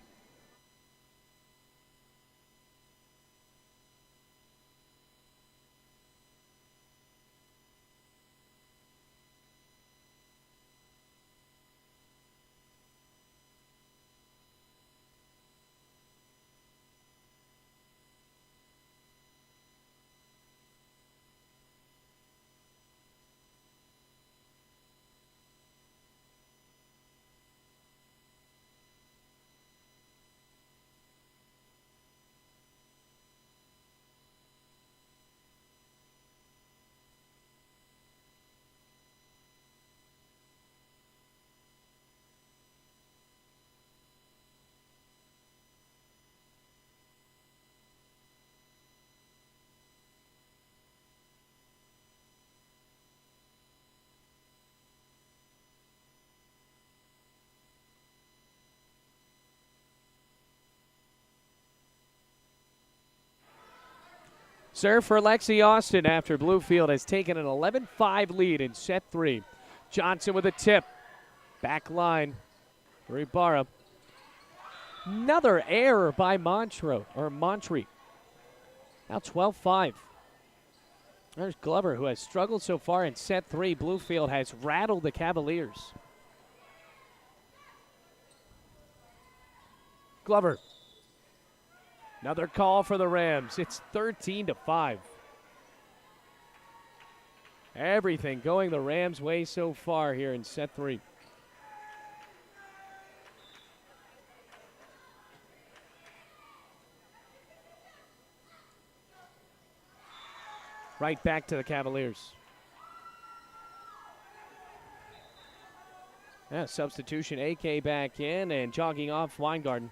Serve for Lexi Austin after Bluefield has taken an 11-5 lead in set 3. Johnson with a tip. Back line for Ibarra. Another error by Montreat. Now 12-5. There's Glover, who has struggled so far in set 3. Bluefield has rattled the Cavaliers. Glover. Another call for the Rams. It's 13-5. Everything going the Rams' way so far here in set 3. Right back to the Cavaliers. Yeah, substitution, AK back in, and jogging off Weingarten.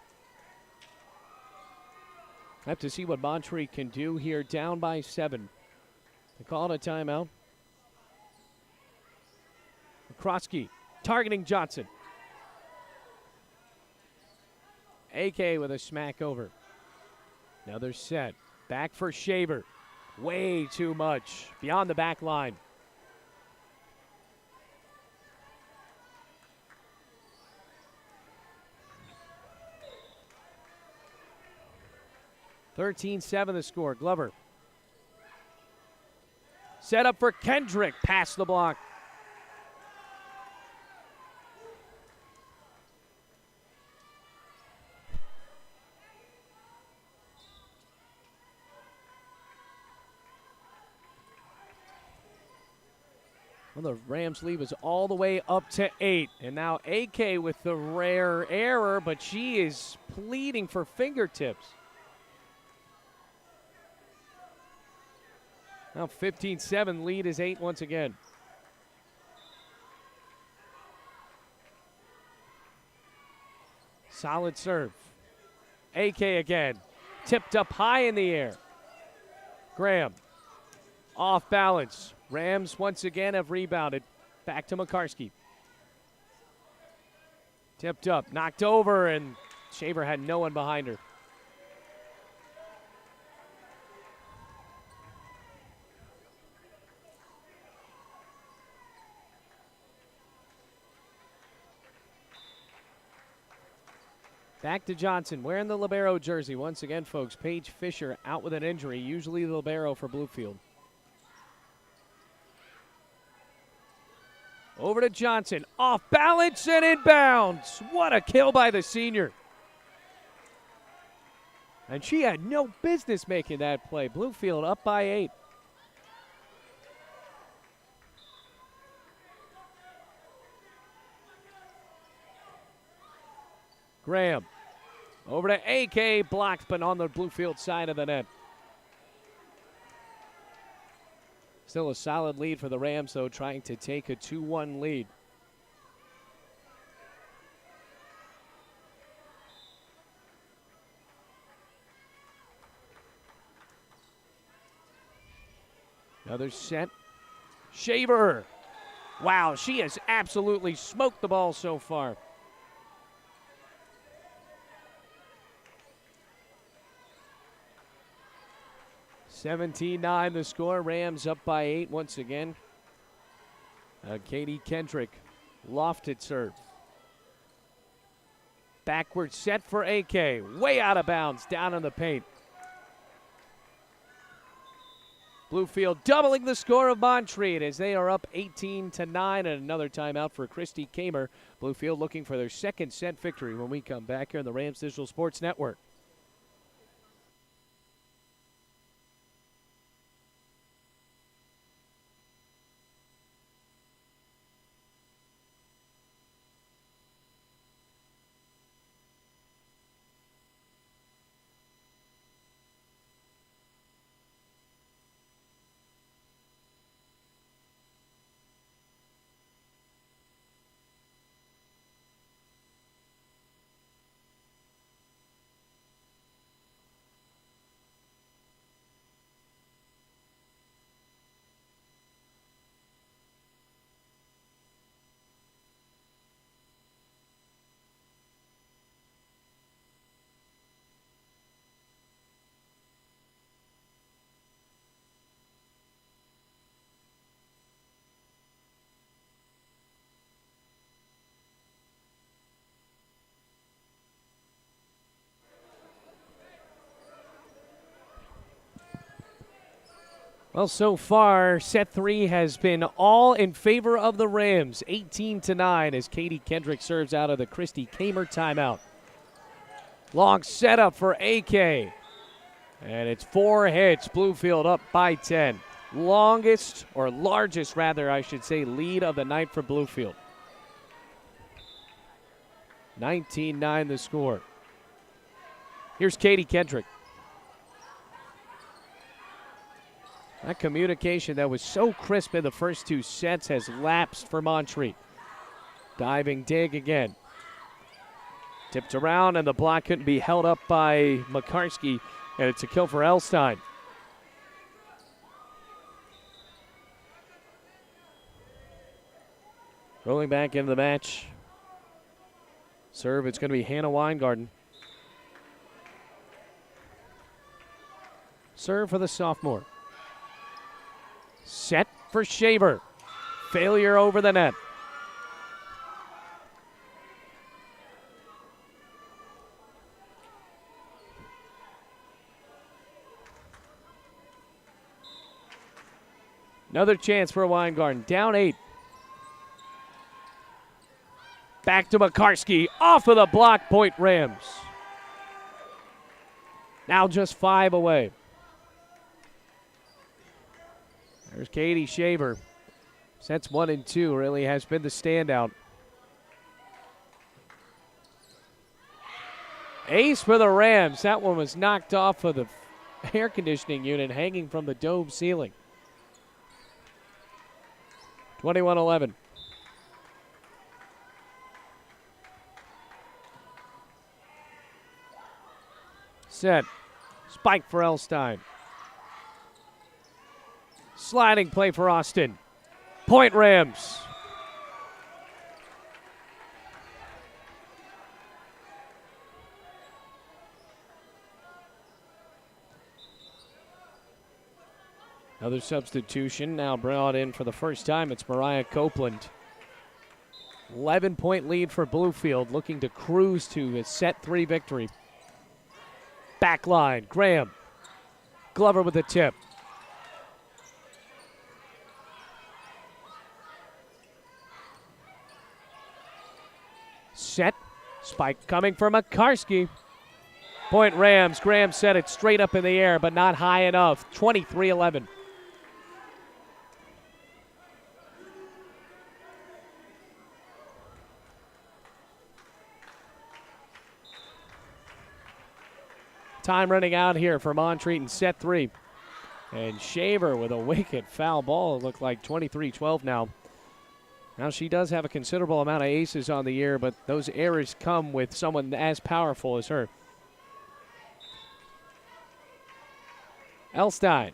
Have to see what Montreat can do here, down by 7. They call it a timeout. McCroskey targeting Johnson. AK with a smack over. Another set. Back for Shaver. Way too much. Beyond the back line. (13-7) the score. Glover. Set up for Kendrick. Past the block. Well, the Rams lead was all the way up to 8. And now AK with the rare error, but she is pleading for fingertips. Now 15-7, lead is 8 once again. Solid serve. AK again. Tipped up high in the air. Graham. Off balance. Rams once again have rebounded. Back to McCarskey. Tipped up. Knocked over, and Shaver had no one behind her. Back to Johnson, wearing the libero jersey. Once again, folks, Paige Fisher out with an injury, usually the libero for Bluefield. Over to Johnson, off balance and inbounds. What a kill by the senior. And she had no business making that play. Bluefield up by 8. Graham over to AK, blocked but on the Bluefield side of the net. Still a solid lead for the Rams, though, trying to take a 2-1 lead. Another set. Shaver. Wow, she has absolutely smoked the ball so far. (17-9) the score. Rams up by 8 once again. Katie Kendrick, lofted serve. Backward set for AK. Way out of bounds, down in the paint. Bluefield doubling the score of Montreat as they are up 18-9, and another timeout for Christy Kamer. Bluefield looking for their second set victory when we come back here on the Rams Digital Sports Network. Well, so far, set 3 has been all in favor of the Rams, 18-9 as Katie Kendrick serves out of the Christy Kamer timeout. Long setup for AK, and it's 4 hits. Bluefield up by 10. Longest, or largest rather, I should say, lead of the night for Bluefield. 19-9 the score. Here's Katie Kendrick. That communication that was so crisp in the first 2 sets has lapsed for Montreat. Diving dig again. Tipped around, and the block couldn't be held up by Makarski, and it's a kill for Elstein. Rolling back into the match. Serve, it's going to be Hannah Weingarten. Serve for the sophomore. Set for Shaver. Failure over the net. Another chance for Weingarten. Down 8. Back to Makarski. Off of the block, point Rams. Now just 5 away. There's Katie Shaver. Sets 1 and 2 really has been the standout. Ace for the Rams. That one was knocked off of the air conditioning unit hanging from the dome ceiling. 21-11. Set. Spike for Elstein. Sliding play for Austin. Point Rams. Another substitution now brought in for the first time. It's Mariah Copeland. 11-point lead for Bluefield, looking to cruise to a set 3 victory. Back line, Graham. Glover with the tip. Set. Spike coming for Makarski. Point Rams. Graham set it straight up in the air, but not high enough. 23-11. Time running out here for Montreat in set 3. And Shaver with a wicked foul ball. It looked like 23-12 now. Now she does have a considerable amount of aces on the year, but those errors come with someone as powerful as her. Elstein.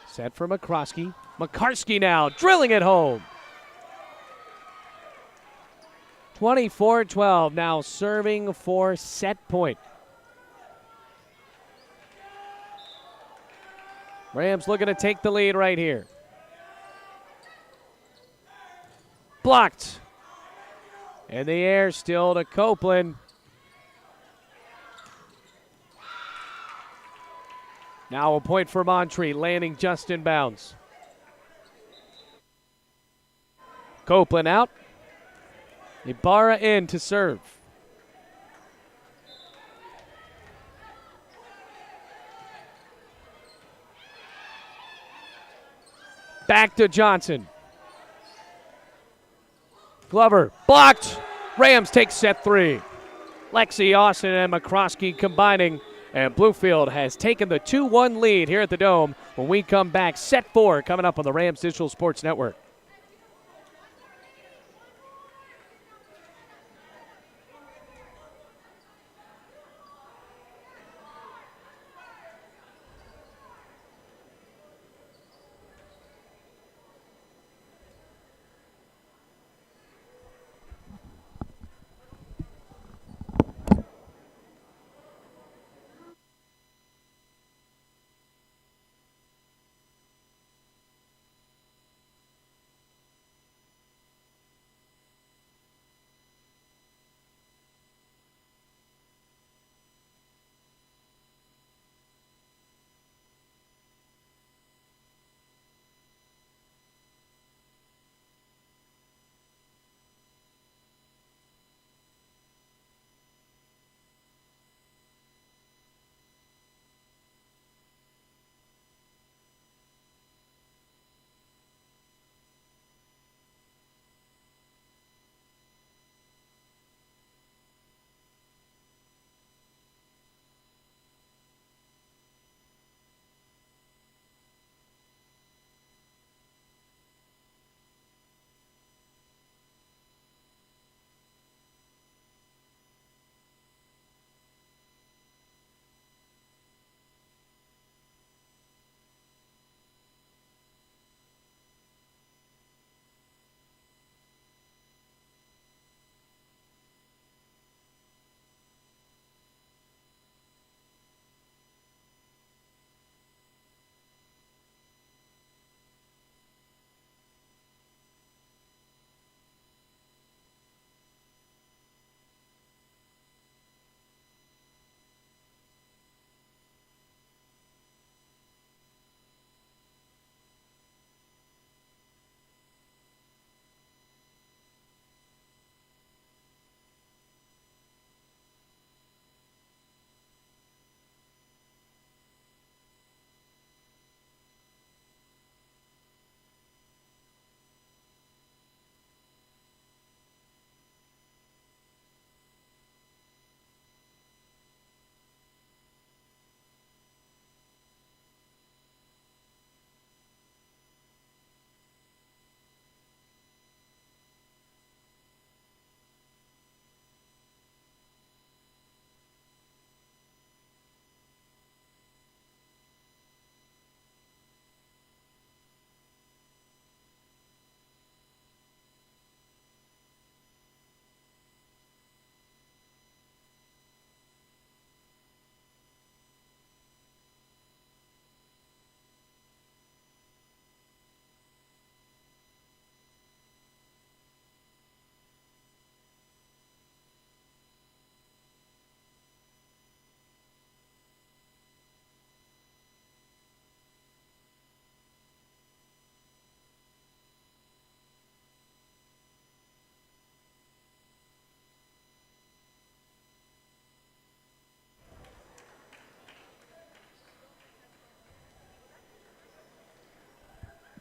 Set for Makarski. Makarski now drilling it home. 24-12, now serving for set point. Rams looking to take the lead right here. Blocked. In the air still to Copeland. Now a point for Montreat, landing just in bounds. Copeland out. Ibarra in to serve. Back to Johnson. Glover blocked. Rams take set 3. Lexi, Austin, and McCroskey combining. And Bluefield has taken the 2-1 lead here at the Dome. When we come back, set 4 coming up on the Rams Digital Sports Network.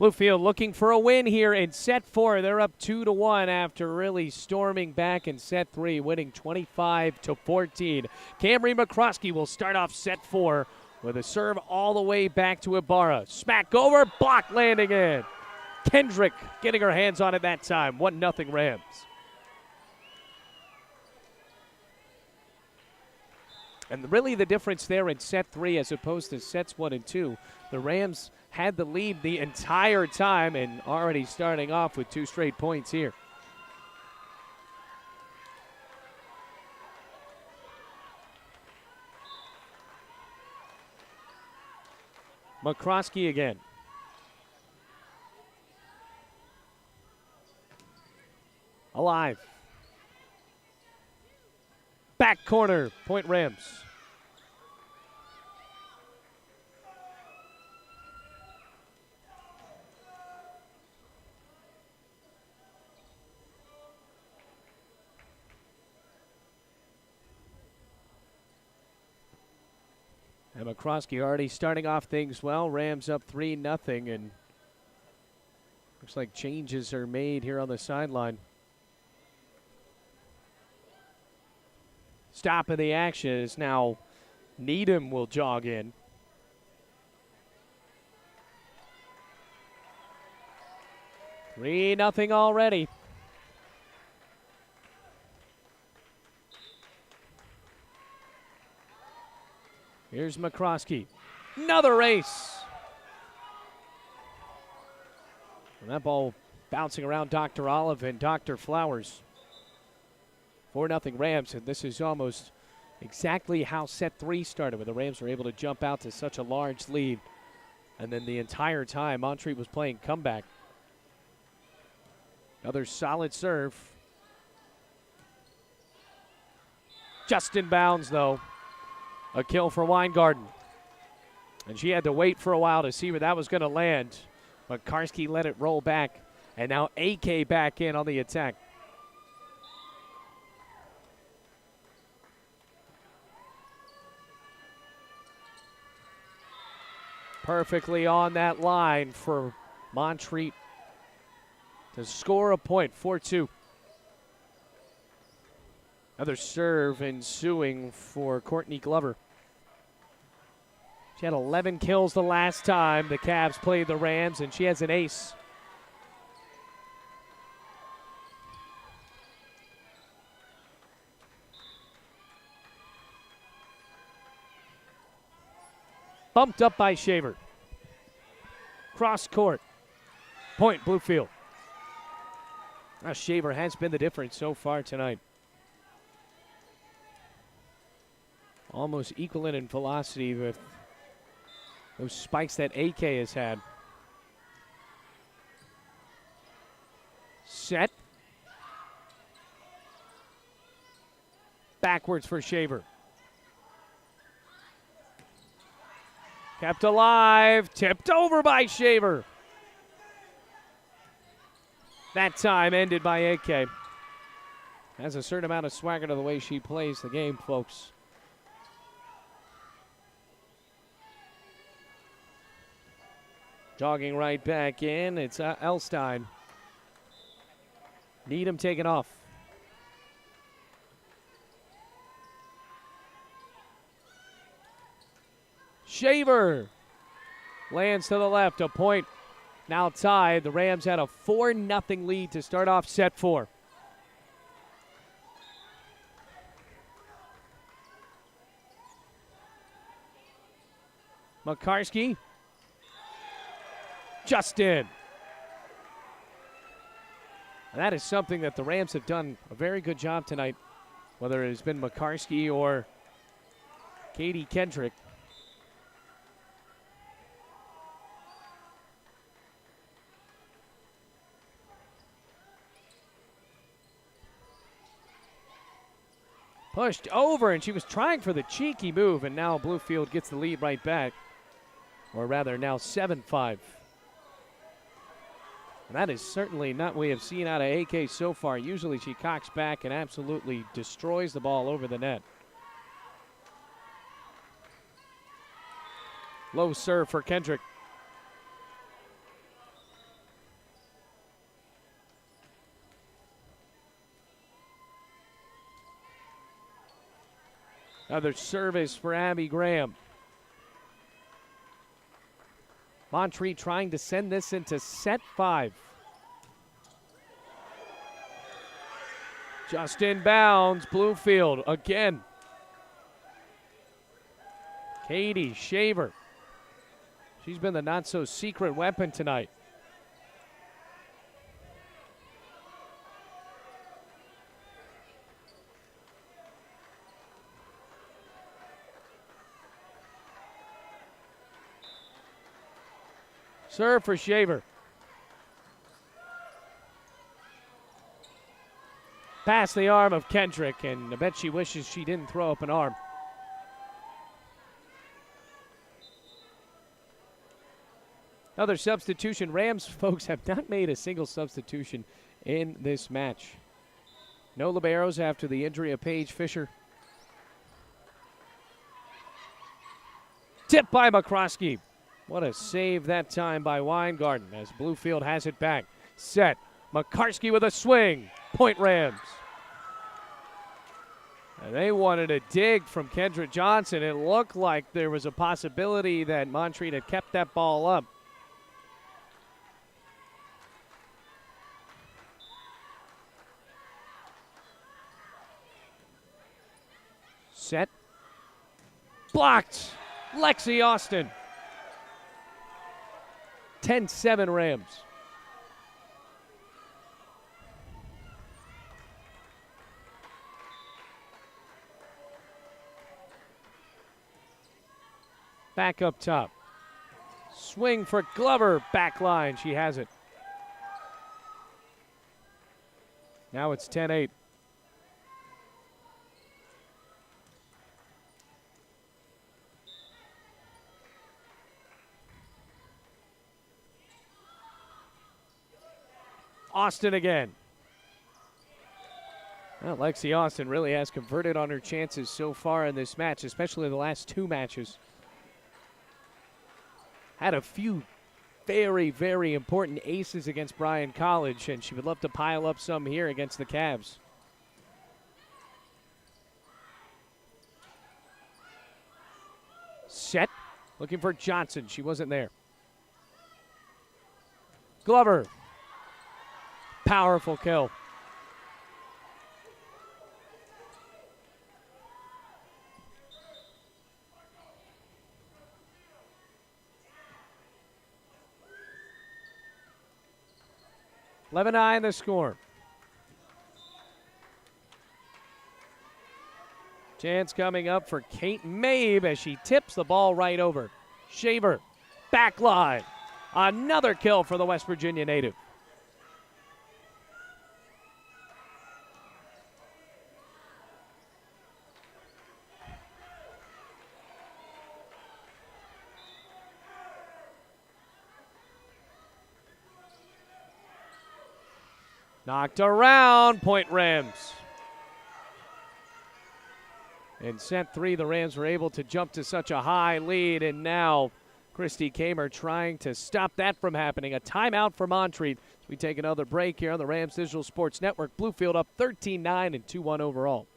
Bluefield looking for a win here in set 4. They're up 2-1 after really storming back in set 3, winning 25-14. Camry McCroskey will start off set 4 with a serve all the way back to Ibarra. Smack over, block landing in. Kendrick getting her hands on it that time. 1-0 Rams. And really the difference there in set 3 as opposed to sets 1 and 2, the Rams had the lead the entire time and already starting off with 2 straight points here. McCroskey again. Alive. Back corner, point Rams. And McCroskey already starting off things well. Rams up 3-0, and looks like changes are made here on the sideline. Stop of the action is now Needham will jog in. Three nothing already. Here's McCroskey. Another ace. And that ball bouncing around Dr. Olive and Dr. Flowers. 4-0 Rams, and this is almost exactly how set 3 started, when the Rams were able to jump out to such a large lead. And then the entire time, Montreat was playing comeback. Another solid serve. Just in bounds, though. A kill for Weingarten. And she had to wait for a while to see where that was going to land. But Karski let it roll back. And now AK back in on the attack. Perfectly on that line for Montreat to score a point, 4-2. Another serve ensuing for Courtney Glover. She had 11 kills the last time the Cavs played the Rams, and she has an ace. Bumped up by Shaver. Cross court. Point, Bluefield. Now Shaver has been the difference so far tonight. Almost equaling in velocity with those spikes that AK has had. Set. Backwards for Shaver. Kept alive, tipped over by Shaver. That time ended by AK. Has a certain amount of swagger to the way she plays the game, folks. Jogging right back in, it's Elstein. Needham taking off. Shaver lands to the left, a point now tied. The Rams had a 4-0 lead to start off set 4. McCarskey. Just in. And that is something that the Rams have done a very good job tonight, whether it has been McCarskey or Katie Kendrick. Pushed over, and she was trying for the cheeky move, and now Bluefield gets the lead right back. Or rather, now 7-5. And that is certainly not what we have seen out of AK so far. Usually she cocks back and absolutely destroys the ball over the net. Low serve for Kendrick. Another service for Abby Graham. Montreat trying to send this into set 5. Just inbounds, Bluefield again. Katie Shaver. She's been the not-so-secret weapon tonight. Serve for Shaver. Past the arm of Kendrick, and I bet she wishes she didn't throw up an arm. Another substitution. Rams folks have not made a single substitution in this match. No liberos after the injury of Paige Fisher. Tipped by McCroskey. What a save that time by Weingarten as Bluefield has it back. Set. McCarskey with a swing. Point Rams. And they wanted a dig from Kendra Johnson. It looked like there was a possibility that Montreat had kept that ball up. Set. Blocked. Lexi Austin. 10-7 Rams. Back up top. Swing for Glover. Back line. She has it. Now it's 10-8. Austin again. Well, Lexi Austin really has converted on her chances so far in this match, especially the last 2 matches. Had a few very, very important aces against Bryan College, and she would love to pile up some here against the Cavs. Set. Looking for Johnson. She wasn't there. Glover. Powerful kill. (11-9) the score. Chance coming up for Kate Mabe as she tips the ball right over. Shaver, back line. Another kill for the West Virginia native. Knocked around, point Rams. In set 3, the Rams were able to jump to such a high lead, and now Christy Kamer trying to stop that from happening. A timeout for Montreat. As we take another break here on the Rams Digital Sports Network. Bluefield up 13-9 and 2-1 overall.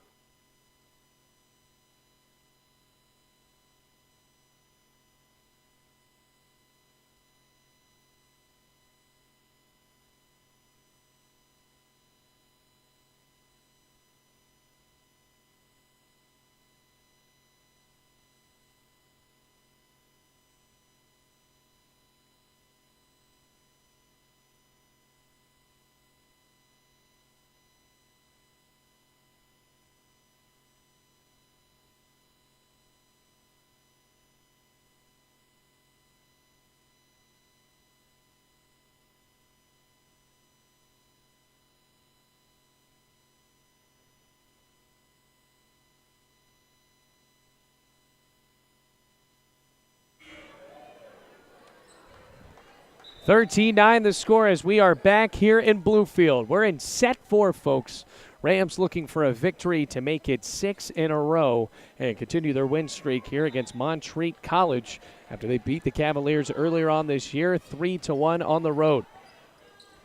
(13-9) the score as we are back here in Bluefield. We're in set 4, folks. Rams looking for a victory to make it 6 in a row and continue their win streak here against Montreat College after they beat the Cavaliers earlier on this year, 3-1 on the road.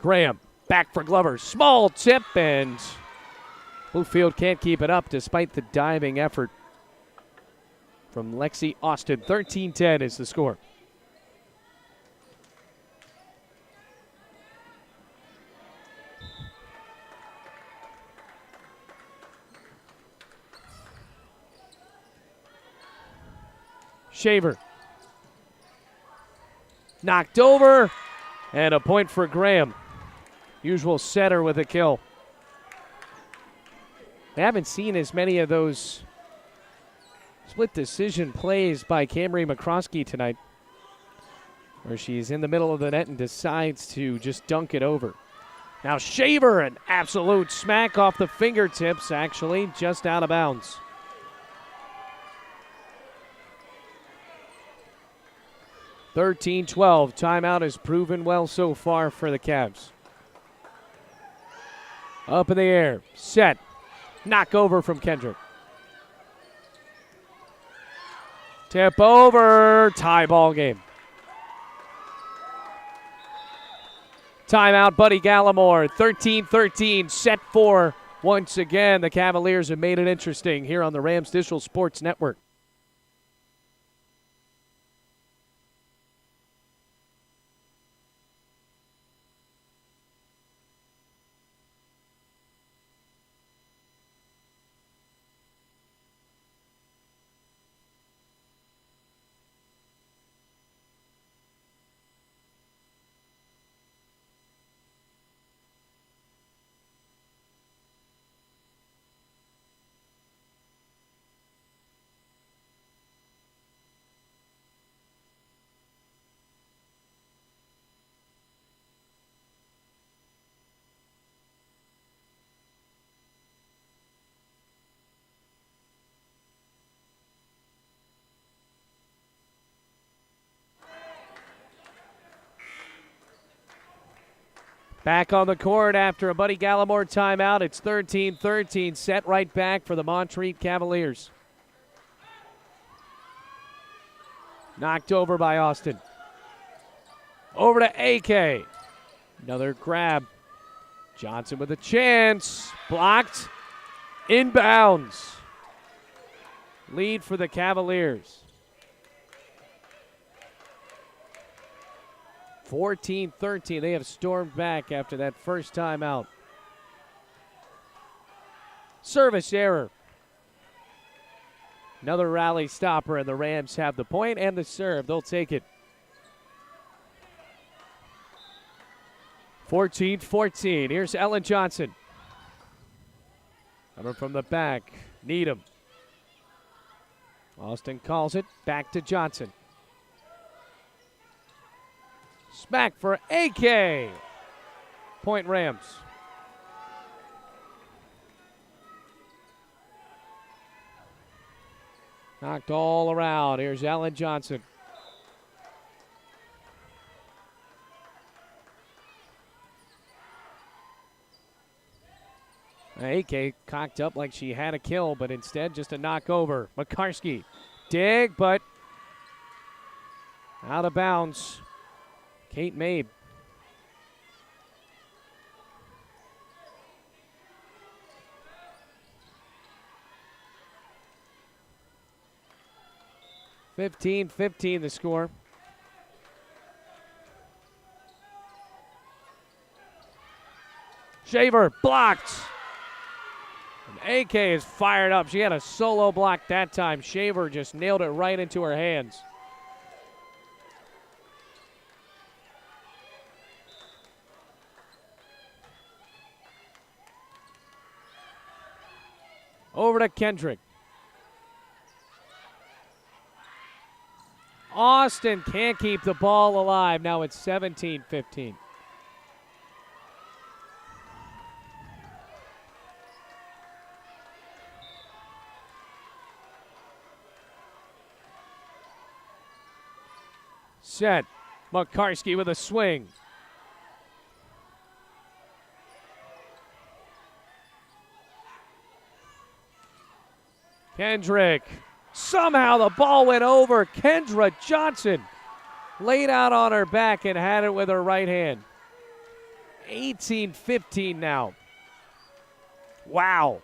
Graham back for Glover. Small tip, and Bluefield can't keep it up despite the diving effort. from Lexi Austin. 13-10 is the score. Shaver. Knocked over, and a point for Graham. Usual setter with a kill. I haven't seen as many of those split decision plays by Camry McCroskey tonight, where she's in the middle of the net and decides to just dunk it over. Now Shaver, an absolute smack off the fingertips, actually, just out of bounds. (13-12). Timeout has proven well so far for the Cavs. Up in the air. Set. Knock over from Kendrick. Tip over. Tie ball game. Timeout, Buddy Gallimore. 13-13. Set 4. Once again, the Cavaliers have made it interesting here on the Rams Digital Sports Network. Back on the court after a Buddy Gallimore timeout. It's 13-13. Set right back for the Montreat Cavaliers. Knocked over by Austin. Over to AK. Another grab. Johnson with a chance. Blocked. Inbounds. Lead for the Cavaliers. 14-13. They have stormed back after that first timeout. Service error. Another rally stopper, and the Rams have the point and the serve. They'll take it. 14-14. Here's Ellen Johnson. Coming from the back. Needham. Austin calls it. Back to Johnson. Smack for AK. Point Rams. Knocked all around. Here's Ellen Johnson. AK cocked up like she had a kill, but instead just a knock over. McCarskey. Dig, but out of bounds. Kate Mabe. (15-15) the score. Shaver blocked. And AK is fired up. She had a solo block that time. Shaver just nailed it right into her hands. Over to Kendrick. Austin can't keep the ball alive. Now it's 17-15. Set. McCarskey with a swing. Kendrick. Somehow the ball went over. Kendra Johnson laid out on her back and had it with her right hand. 18-15 now. Wow.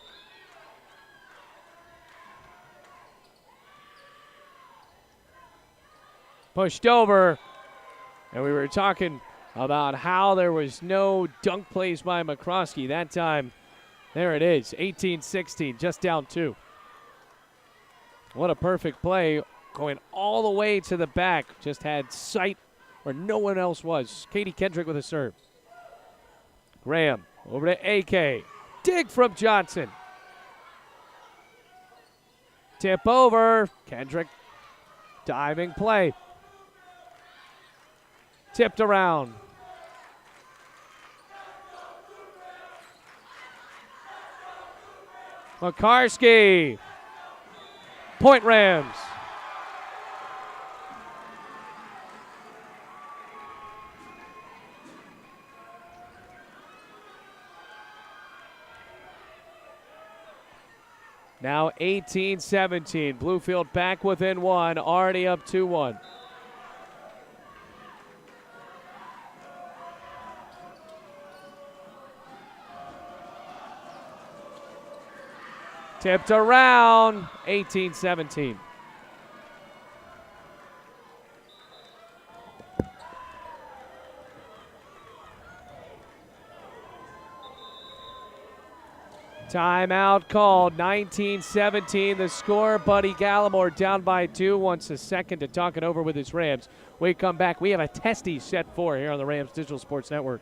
Pushed over. And we were talking about how there was no dunk plays by McCroskey that time. There it is, 18-16, just down 2. What a perfect play, going all the way to the back. Just had sight where no one else was. Katie Kendrick with a serve. Graham over to AK. Dig from Johnson. Tip over. Kendrick. Diving play. Tipped around. Makarski. Point Rams. Now 18-17. Bluefield back within 1, already up 2-1. Tipped around, 18-17. Timeout called, 19-17 the score. Buddy Gallimore down by 2, wants a second to talk it over with his Rams. We come back, we have a testy set 4 here on the Rams Digital Sports Network.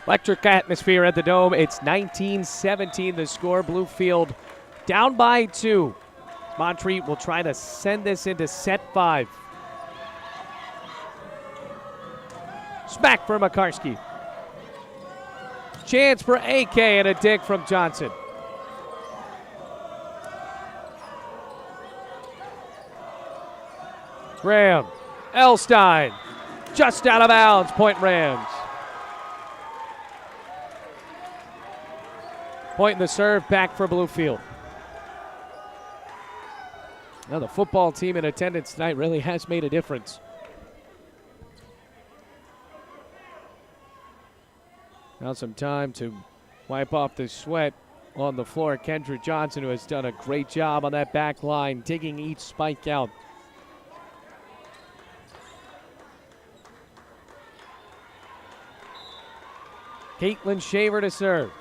Electric atmosphere at the Dome. It's 19-17 the score. Bluefield down by 2. Montreat will try to send this into set 5. Smack for Makarski. Chance for AK and a dig from Johnson. Graham. Elstein. Just out of bounds. Point Rams. Point in the serve, back for Bluefield. Now the football team in attendance tonight really has made a difference. Now some time to wipe off the sweat on the floor. Kendra Johnson, who has done a great job on that back line, digging each spike out. Caitlin Shaver to serve.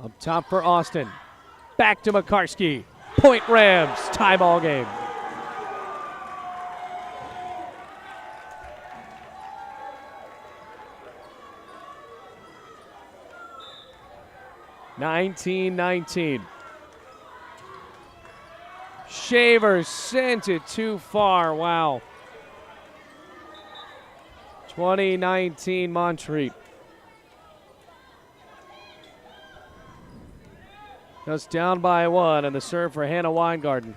Up top for Austin. Back to Makarski. Point Rams. Tie ball game. (19-19). Shaver sent it too far. Wow. 2019 Montreat. Just down by 1, and the serve for Hannah Weingarten.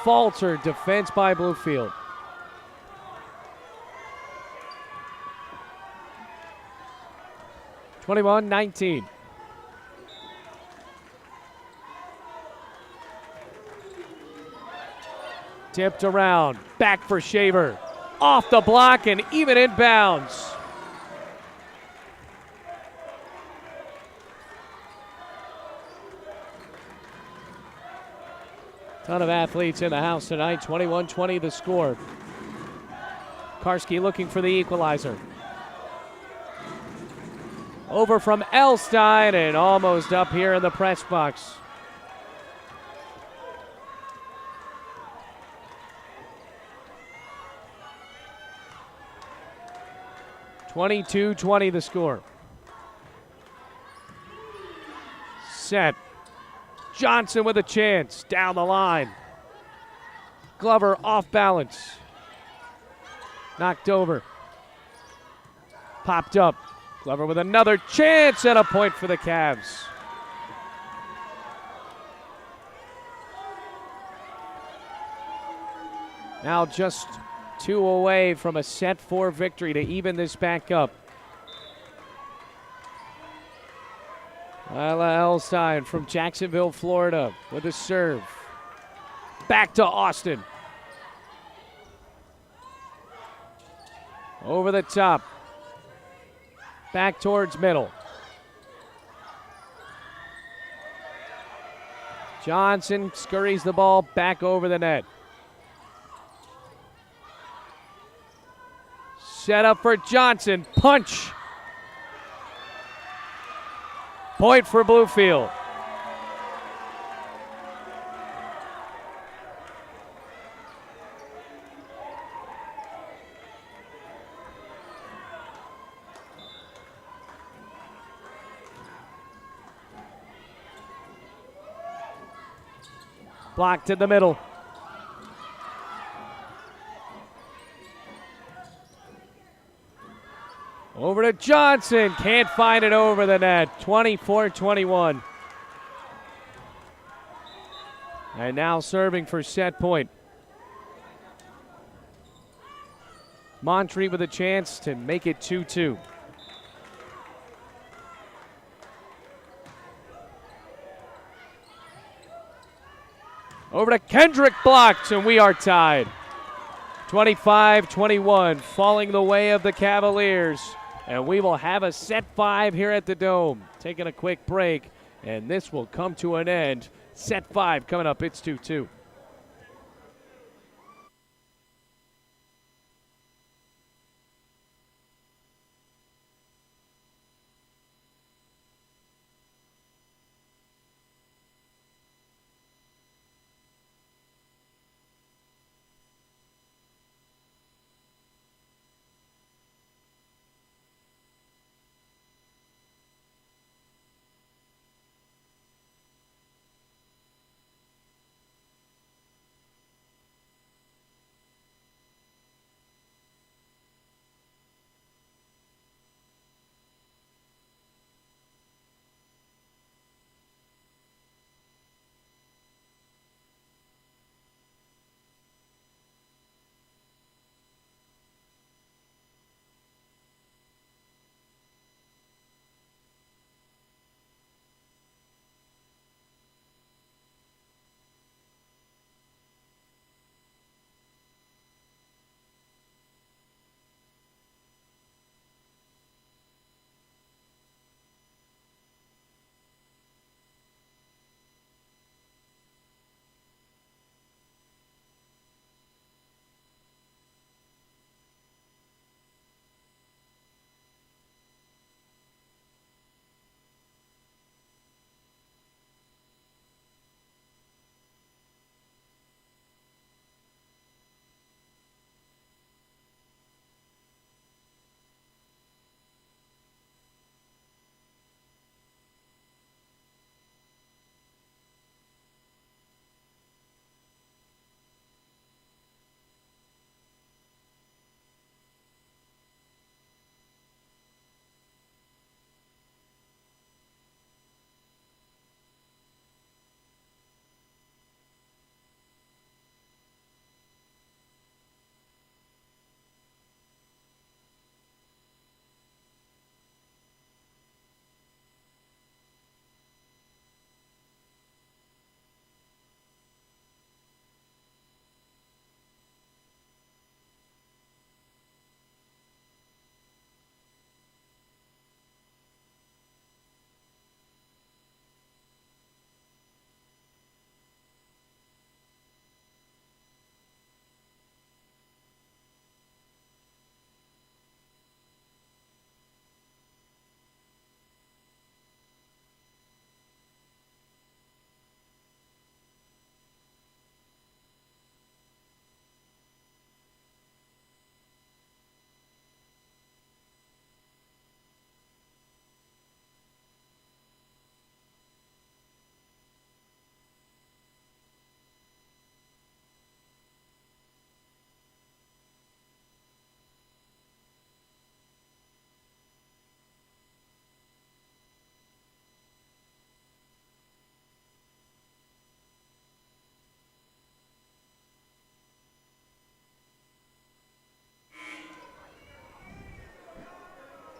Falter defense by Bluefield. (21-19). Tipped around, back for Shaver. Off the block and even inbounds. Ton of athletes in the house tonight. 21-20 the score. Karski looking for the equalizer. Over from Elstein and almost up here in the press box. (22-20) the score. Set. Johnson with a chance down the line. Glover off balance. Knocked over. Popped up. Glover with another chance and a point for the Cavs. Now just 2 away from a set 4 victory to even this back up. Lila Elstein from Jacksonville, Florida with a serve. Back to Austin. Over the top. Back towards middle. Johnson scurries the ball back over the net. Set up for Johnson. Punch. Point for Bluefield. Blocked in the middle. Over to Johnson. Can't find it over the net. 24-21. And now serving for set point. Montreat with a chance to make it 2-2. Over to Kendrick, blocked, and we are tied. 25-21, falling the way of the Cavaliers. And we will have a set 5 here at the Dome. Taking a quick break, and this will come to an end. Set 5 coming up, it's 2-2.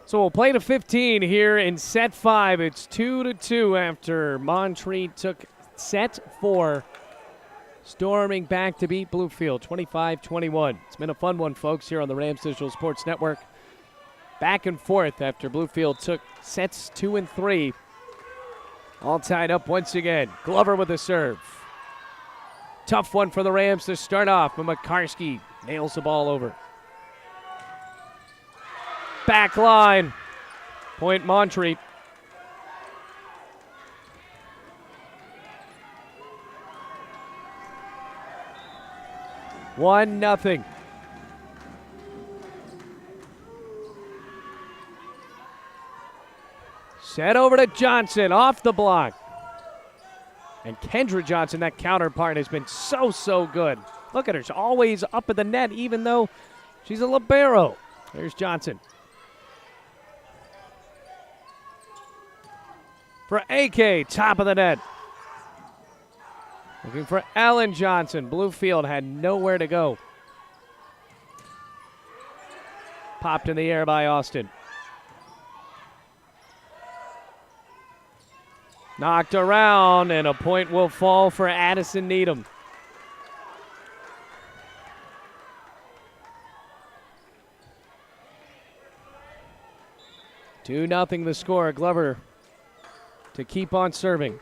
So we'll play to 15 here in set 5. It's 2-2 after Montreat took set 4. Storming back to beat Bluefield, 25-21. It's been a fun one, folks, here on the Rams Digital Sports Network. Back and forth after Bluefield took sets 2 and 3. All tied up once again. Glover with a serve. Tough one for the Rams to start off, but McCarskey nails the ball over. Back line. Point Montreat. One nothing. Set over to Johnson, off the block. And Kendra Johnson, that counterpart, has been so good. Look at her, she's always up at the net, even though she's a libero. There's Johnson. For AK, top of the net. Looking for Ellen Johnson. Bluefield had nowhere to go. Popped in the air by Austin. Knocked around, and a point will fall for Addison Needham. Two nothing the score. Glover to keep on serving.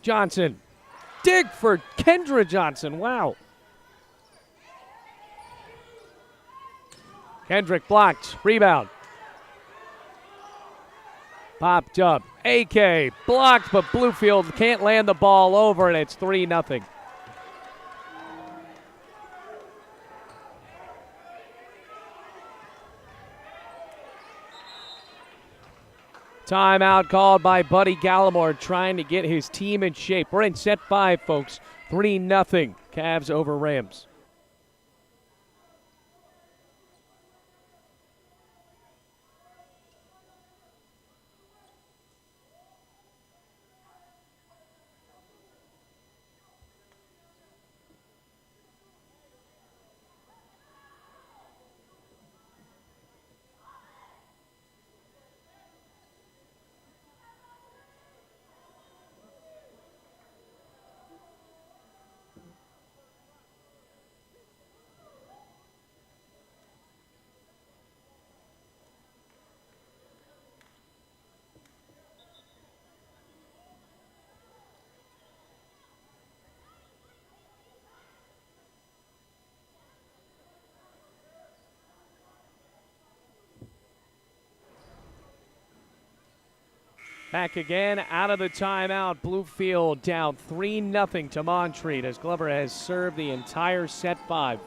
Johnson. Dig for Kendra Johnson. Wow. Kendrick blocked. Rebound. Popped up. AK blocked, but Bluefield can't land the ball over, and it's 3-0. Timeout called by Buddy Gallimore, trying to get his team in shape. We're in set 5, folks. 3-0. Cavs over Rams. Back again out of the timeout. Bluefield down 3-0 to Montreat as Glover has served the entire set 5.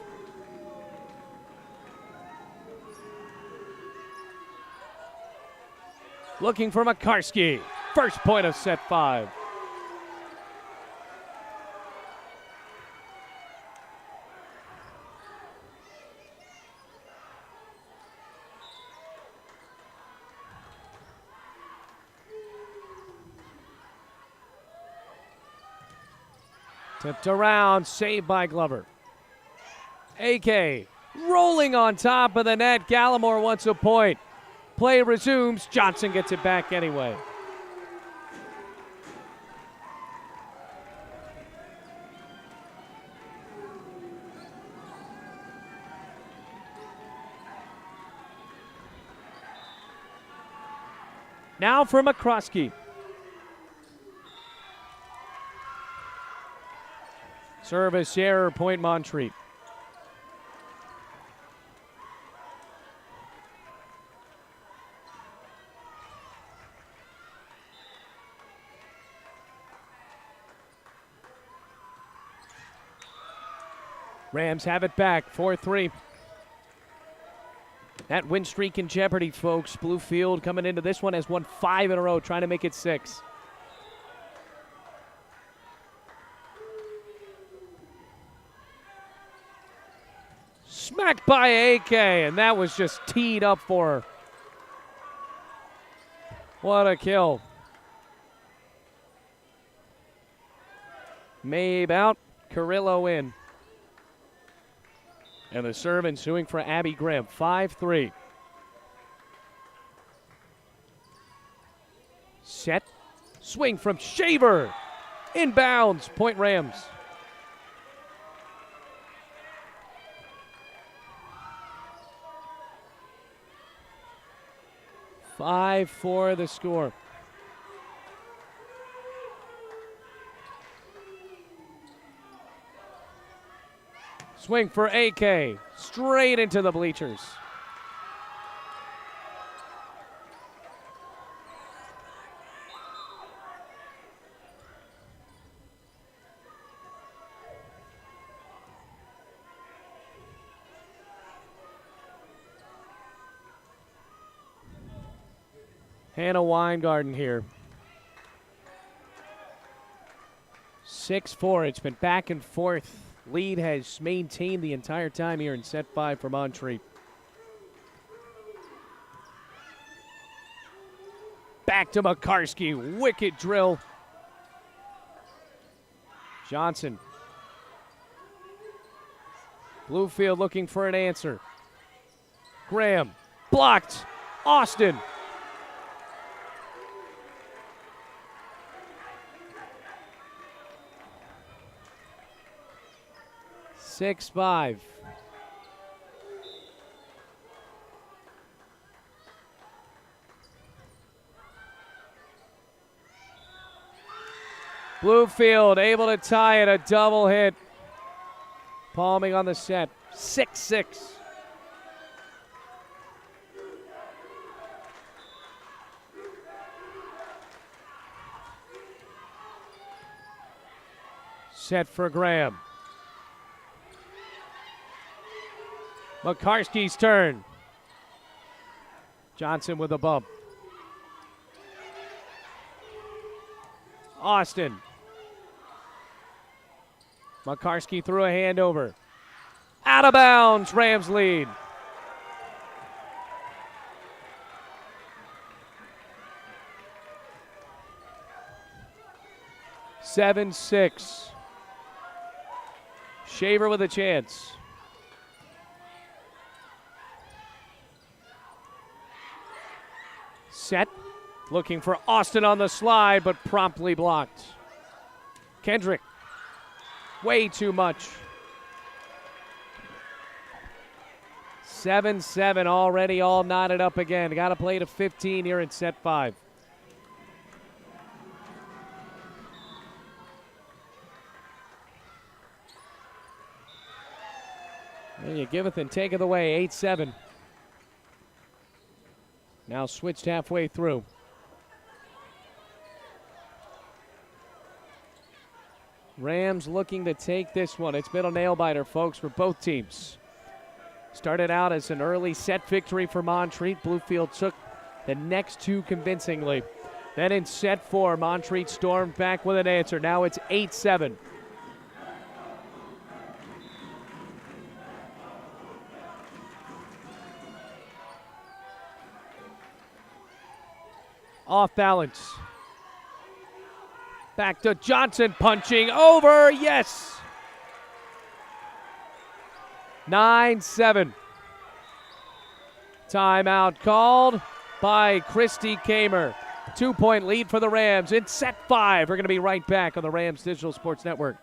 Looking for McCarskey. First point of set 5. Tipped around, saved by Glover. AK rolling on top of the net. Gallimore wants a point. Play resumes. Johnson gets it back anyway. Now for McCroskey. Service error, point Montreat. Rams have it back, 4-3. That win streak in jeopardy, folks. Bluefield coming into this one has won 5 in a row, trying to make it 6. Smacked by AK, and that was just teed up for her. What a kill. Mabe out, Carrillo in. And the serve ensuing for Abby Graham, 5-3. Set, swing from Shaver. Inbounds, point Rams. Five for the score. Swing for AK, straight into the bleachers. Hannah Weingarten here. 6-4. It's been back and forth. Lead has maintained the entire time here in set 5 for Montreat. Back to Makarski. Wicked drill. Johnson. Bluefield looking for an answer. Graham. Blocked. Austin. 6-5. Bluefield able to tie it, a double hit. Palming on the set, 6-6. Set for Graham. Makarski's turn. Johnson with a bump. Austin. Makarski threw a handover. Out of bounds, Rams lead. Seven, 6. Shaver with a chance. Set, looking for Austin on the slide, but promptly blocked. Kendrick, way too much. 7-7 already, all knotted up again. Got to play to 15 here in set 5. And you giveth and taketh away, 8-7. Now switched halfway through. Rams looking to take this one. It's been a nail-biter, folks, for both teams. Started out as an early set victory for Montreat. Bluefield took the next two convincingly. Then in set 4, Montreat stormed back with an answer. Now it's 8-7. Off balance. Back to Johnson, punching over, yes! 9-7. Timeout called by Christy Kamer. 2-point lead for the Rams in set 5. We're going to be right back on the Rams Digital Sports Network.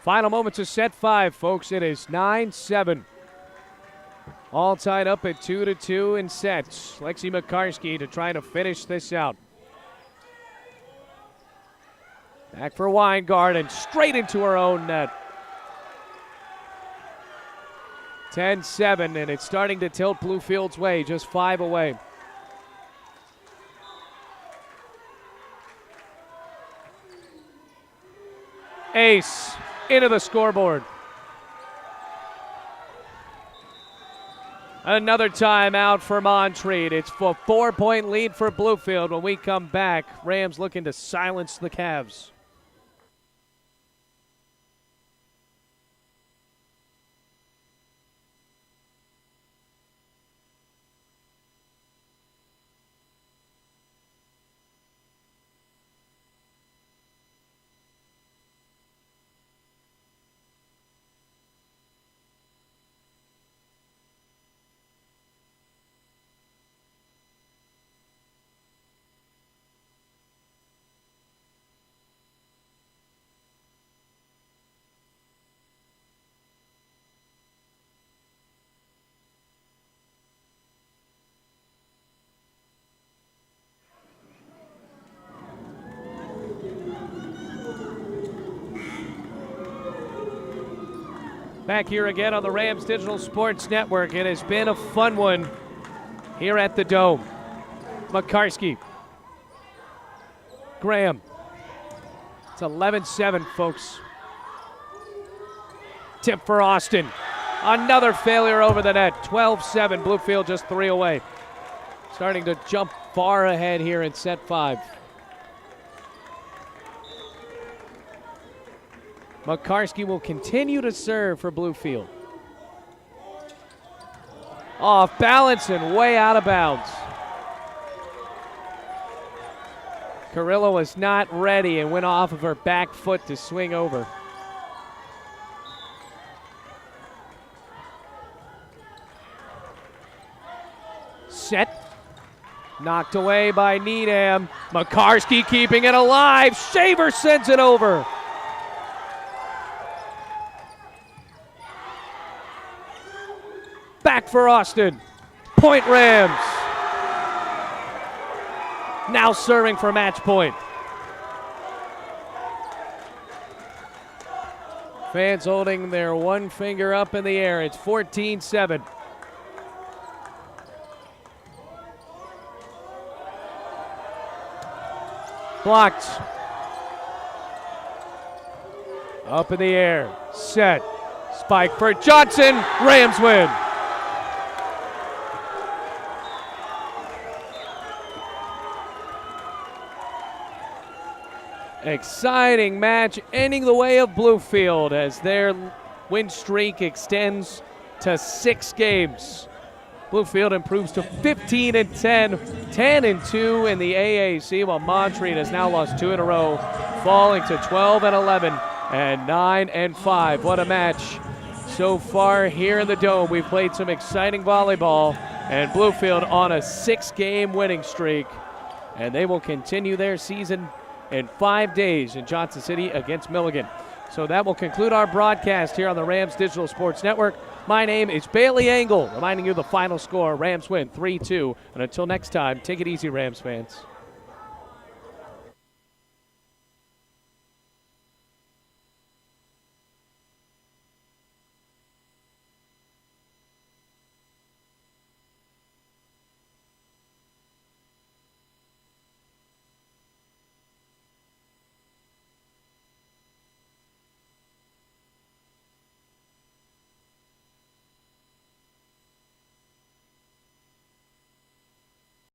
Final moments of set 5, folks. It is 9-7. All tied up at 2-2 in sets. Lexi Makarski to try to finish this out. Back for Weingarten, straight into her own net. 10-7, and it's starting to tilt Bluefield's way, just 5 away. Ace into the scoreboard. Another timeout for Montreat. It's a 4-point lead for Bluefield. When we come back, Rams looking to silence the Cavs. Back here again on the Rams Digital Sports Network. It has been a fun one here at the Dome. Makarski. Graham. It's 11-7, folks. Tip for Austin. Another failure over the net. 12-7. Bluefield just 3 away. Starting to jump far ahead here in set 5. Makarski will continue to serve for Bluefield. Off balance and way out of bounds. Carrillo was not ready and went off of her back foot to swing over. Set. Knocked away by Needham. Makarski keeping it alive. Shaver sends it over. Back for Austin. Point Rams. Now serving for match point. Fans holding their one finger up in the air. It's 14-7. Blocked. Up in the air. Set. Spike for Johnson. Rams win. Exciting match ending the way of Bluefield as their win streak extends to 6 games. Bluefield improves to 15-10, 10-2 in the AAC, while Montreat has now lost 2 in a row, falling to 12-11 and 9-5. What a match so far here in the Dome. We've played some exciting volleyball, and Bluefield on a 6-game winning streak, and they will continue their season in 5 days in Johnson City against Milligan. So that will conclude our broadcast here on the Rams Digital Sports Network. My name is Bailey Engel, reminding you the final score. Rams win 3-2. And until next time, take it easy, Rams fans.